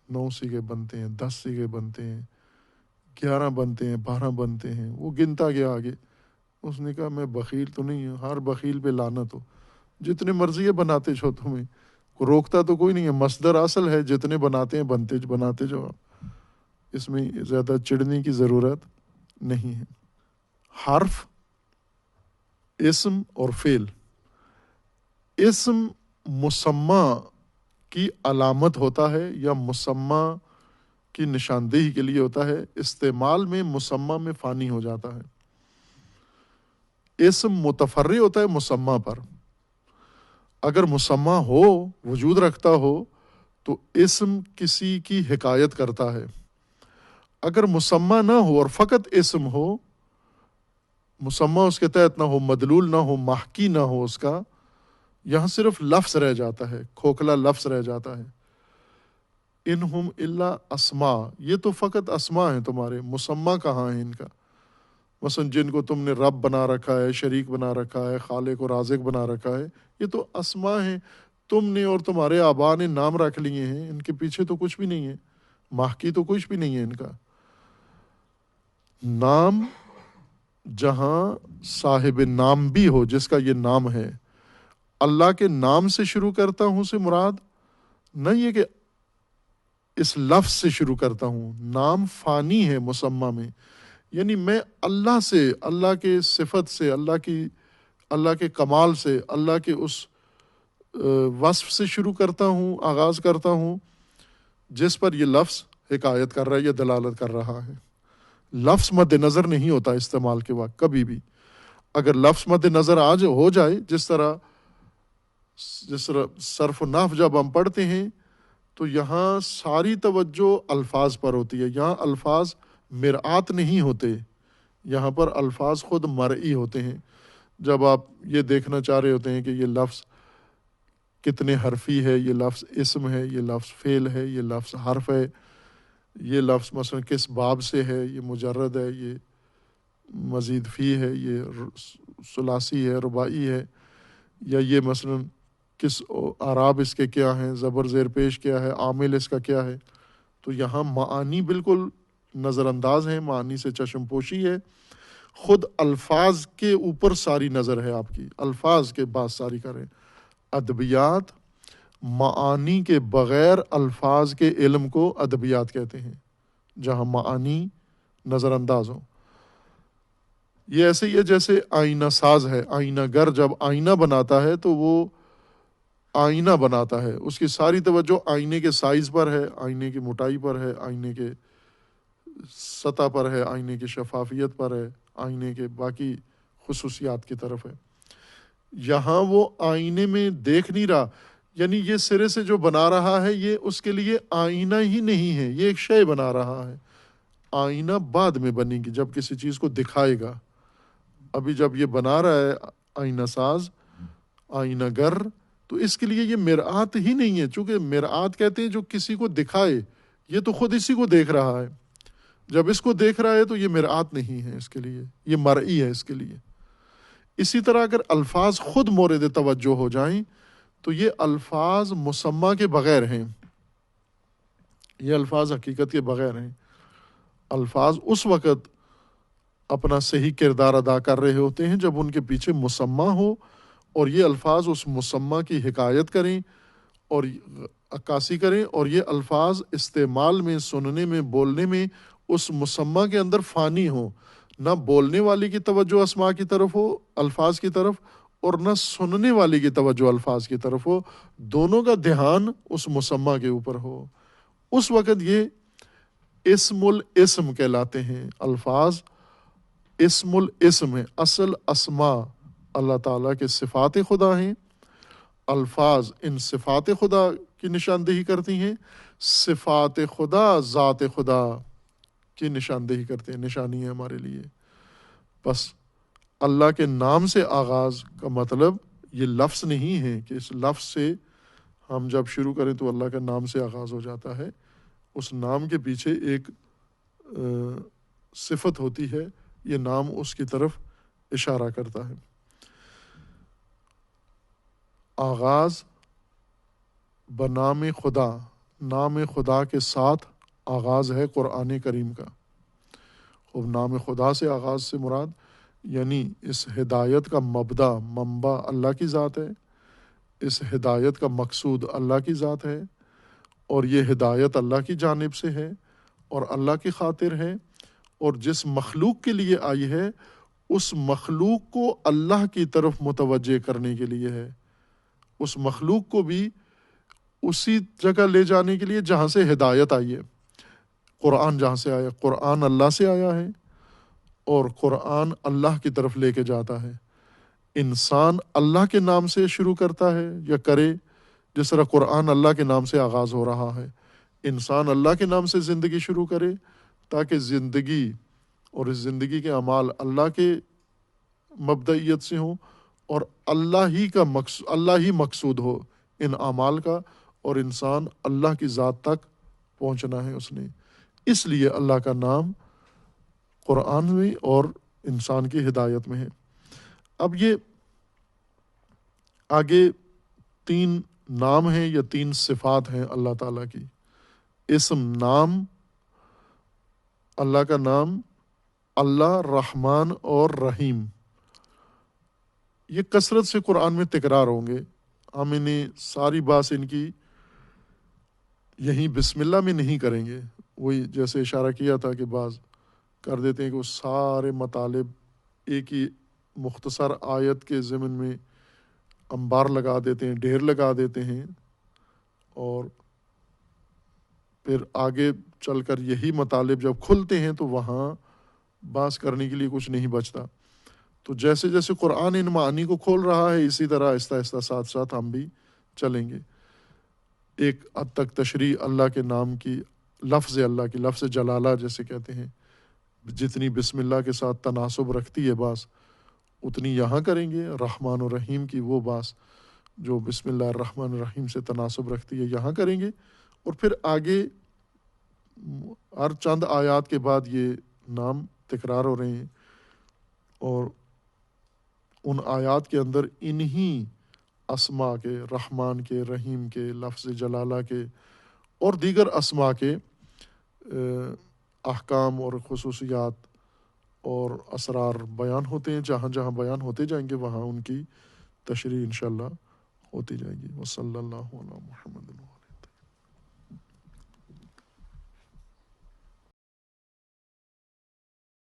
9 صیغے بنتے ہیں، 10 صیغے بنتے ہیں، 11 بنتے ہیں، 12 بنتے ہیں، وہ گنتا گیا آگے۔ اس نے کہا میں بخیل تو نہیں ہوں، ہر بخیل پہ لعنت ہو، جتنے مرضی ہے بناتے جو تمہیں، کو روکتا تو کوئی نہیں ہے، مصدر اصل ہے، جتنے بناتے ہیں بناتے جو آپ، اس میں زیادہ چڑھنے کی ضرورت نہیں ہے۔ حرف، اسم اور فعل۔ اسم مسمى کی علامت ہوتا ہے یا مسمى کی نشاندہی کے لیے ہوتا ہے، استعمال میں مسمى میں فانی ہو جاتا ہے۔ اسم متفرع ہوتا ہے مسمى پر، اگر مسمى ہو، وجود رکھتا ہو تو اسم کسی کی حکایت کرتا ہے، اگر مسمى نہ ہو اور فقط اسم ہو، مسمى اس کے تحت نہ ہو، مدلول نہ ہو، محکی نہ ہو اس کا، یہاں صرف لفظ رہ جاتا ہے، کھوکھلا لفظ رہ جاتا ہے۔ انہم الا اسماء، یہ تو فقط اسماء ہیں تمہارے، مسمى کہاں ہے ان کا؟ مثلا جن کو تم نے رب بنا رکھا ہے، شریک بنا رکھا ہے، خالق و رازق بنا رکھا ہے، یہ تو اسماء ہیں، تم نے اور تمہارے آباء نے نام رکھ لیے ہیں، ان کے پیچھے تو کچھ بھی نہیں ہے، محکی تو کچھ بھی نہیں ہے ان کا۔ نام جہاں صاحب نام بھی ہو، جس کا یہ نام ہے، اللہ کے نام سے شروع کرتا ہوں سے مراد نہ یہ کہ اس لفظ سے شروع کرتا ہوں، نام فانی ہے مسمى میں، یعنی میں اللہ سے، اللہ کے صفت سے، اللہ کے کمال سے، اللہ کے اس وصف سے شروع کرتا ہوں، آغاز کرتا ہوں جس پر یہ لفظ حکایت کر رہا ہے یا دلالت کر رہا ہے۔ لفظ مد نظر نہیں ہوتا استعمال کے وقت کبھی بھی، اگر لفظ مد نظر آج ہو جائے، جس طرح صرف و نحو جب ہم پڑھتے ہیں تو یہاں ساری توجہ الفاظ پر ہوتی ہے، یہاں الفاظ مرآت نہیں ہوتے، یہاں پر الفاظ خود مرئی ہوتے ہیں۔ جب آپ یہ دیکھنا چاہ رہے ہوتے ہیں کہ یہ لفظ کتنے حرفی ہے، یہ لفظ اسم ہے، یہ لفظ فعل ہے، یہ لفظ حرف ہے، یہ لفظ مثلا کس باب سے ہے، یہ مجرد ہے، یہ مزید فی ہے، یہ ثلاثی ہے، رباعی ہے، یا یہ مثلا کس اعراب اس کے کیا ہیں، زبر زیر پیش کیا ہے، عامل اس کا کیا ہے، تو یہاں معانی بالکل نظر انداز ہیں، معانی سے چشم پوشی ہے، خود الفاظ کے اوپر ساری نظر ہے آپ کی، الفاظ کے بعد ساری کریں۔ ادبیات معانی کے بغیر الفاظ کے علم کو ادبیات کہتے ہیں، جہاں معانی نظر انداز ہوں۔ یہ ایسے ہی ہے جیسے آئینہ ساز ہے، آئینہ گر جب آئینہ بناتا ہے تو وہ آئینہ بناتا ہے، اس کی ساری توجہ آئینے کے سائز پر ہے، آئینے کی موٹائی پر ہے، آئینے کے سطح پر ہے، آئینے کی شفافیت پر ہے، آئینے کے باقی خصوصیات کی طرف ہے۔ یہاں وہ آئینے میں دیکھ نہیں رہا، یعنی یہ سرے سے جو بنا رہا ہے یہ اس کے لیے آئینہ ہی نہیں ہے، یہ ایک شے بنا رہا ہے۔ آئینہ بعد میں بنے گی جب کسی چیز کو دکھائے گا، ابھی جب یہ بنا رہا ہے آئینہ ساز، آئینہ گر، تو اس کے لیے یہ مرآت ہی نہیں ہے، چونکہ مرآت کہتے ہیں جو کسی کو دکھائے، یہ تو خود اسی کو دیکھ رہا ہے، جب اس کو دیکھ رہا ہے تو یہ مرآت نہیں ہے اس کے لیے، یہ مرئی ہے اس کے لیے۔ اسی طرح اگر الفاظ خود مورد توجہ ہو جائیں تو یہ الفاظ مسمہ کے بغیر ہیں، یہ الفاظ حقیقت کے بغیر ہیں۔ الفاظ اس وقت اپنا صحیح کردار ادا کر رہے ہوتے ہیں جب ان کے پیچھے مسمہ ہو، اور یہ الفاظ اس مسمہ کی حکایت کریں اور عکاسی کریں، اور یہ الفاظ استعمال میں، سننے میں، بولنے میں اس مسمہ کے اندر فانی ہوں، نہ بولنے والی کی توجہ اسماء کی طرف ہو، الفاظ کی طرف، اور نہ سننے والی کی توجہ الفاظ کی طرف ہو، دونوں کا دھیان اس مسمہ کے اوپر ہو، اس وقت یہ اسم الاسم کہلاتے ہیں۔ الفاظ اسم الاسم ہے، اصل اسماء اللہ تعالیٰ کے صفات خدا ہیں، الفاظ ان صفات خدا کی نشاندہی کرتی ہیں، صفات خدا ذات خدا کی نشاندہی کرتے ہیں، نشانی ہے ہمارے لیے۔ بس اللہ کے نام سے آغاز کا مطلب یہ لفظ نہیں ہے کہ اس لفظ سے ہم جب شروع کریں تو اللہ کے نام سے آغاز ہو جاتا ہے، اس نام کے پیچھے ایک صفت ہوتی ہے، یہ نام اس کی طرف اشارہ کرتا ہے۔ آغاز بنام خدا، نام خدا کے ساتھ آغاز ہے قرآن کریم کا۔ اب نام خدا سے آغاز سے مراد یعنی اس ہدایت کا مبدا، منبع اللہ کی ذات ہے، اس ہدایت کا مقصود اللہ کی ذات ہے، اور یہ ہدایت اللہ کی جانب سے ہے اور اللہ کی خاطر ہے، اور جس مخلوق کے لیے آئی ہے اس مخلوق کو اللہ کی طرف متوجہ کرنے کے لیے ہے، اس مخلوق کو بھی اسی جگہ لے جانے کے لیے جہاں سے ہدایت آئی ہے۔ قرآن جہاں سے آیا، قرآن اللہ سے آیا ہے اور قرآن اللہ کی طرف لے کے جاتا ہے۔ انسان اللہ کے نام سے شروع کرتا ہے یا کرے، جس طرح قرآن اللہ کے نام سے آغاز ہو رہا ہے، انسان اللہ کے نام سے زندگی شروع کرے تاکہ زندگی اور اس زندگی کے اعمال اللہ کے مبدئیت سے ہوں اور اللہ ہی مقصود ہو ان اعمال کا، اور انسان اللہ کی ذات تک پہنچنا ہے اس نے، اس لیے اللہ کا نام قرآن میں اور انسان کی ہدایت میں ہے۔ اب یہ آگے 3 نام ہیں یا 3 صفات ہیں اللہ تعالیٰ کی۔ اسم، نام، اللہ کا نام اللہ، رحمان اور رحیم، یہ کثرت سے قرآن میں تکرار ہوں گے۔ ہم انہیں ساری بات ان کی یہیں بسم اللہ میں نہیں کریں گے، وہی جیسے اشارہ کیا تھا کہ بعض کر دیتے ہیں کہ وہ سارے مطالب ایک ہی مختصر آیت کے ضمن میں انبار لگا دیتے ہیں، ڈھیر لگا دیتے ہیں، اور پھر آگے چل کر یہی مطالب جب کھلتے ہیں تو وہاں بحث کرنے کے لیے کچھ نہیں بچتا۔ تو جیسے جیسے قرآن ان معانی کو کھول رہا ہے اسی طرح آہستہ آہستہ ساتھ ساتھ ہم بھی چلیں گے۔ ایک حد تک تشریح اللہ کے نام کی، لفظ اللہ کی، لفظ جلالہ جیسے کہتے ہیں، جتنی بسم اللہ کے ساتھ تناسب رکھتی ہے باس اتنی یہاں کریں گے۔ رحمان و رحیم کی وہ باس جو بسم اللہ الرحمن الرحیم سے تناسب رکھتی ہے یہاں کریں گے، اور پھر آگے ہر چند آیات کے بعد یہ نام تکرار ہو رہے ہیں، اور ان آیات کے اندر انہی اسماء کے، رحمان کے، رحیم کے، لفظ جلالہ کے اور دیگر اسماء کے احکام اور خصوصیات اور اسرار بیان ہوتے ہیں۔ جہاں جہاں بیان ہوتے جائیں گے وہاں ان کی تشریح انشاءاللہ ہوتی جائے گی۔ وصلی اللہ علی محمد۔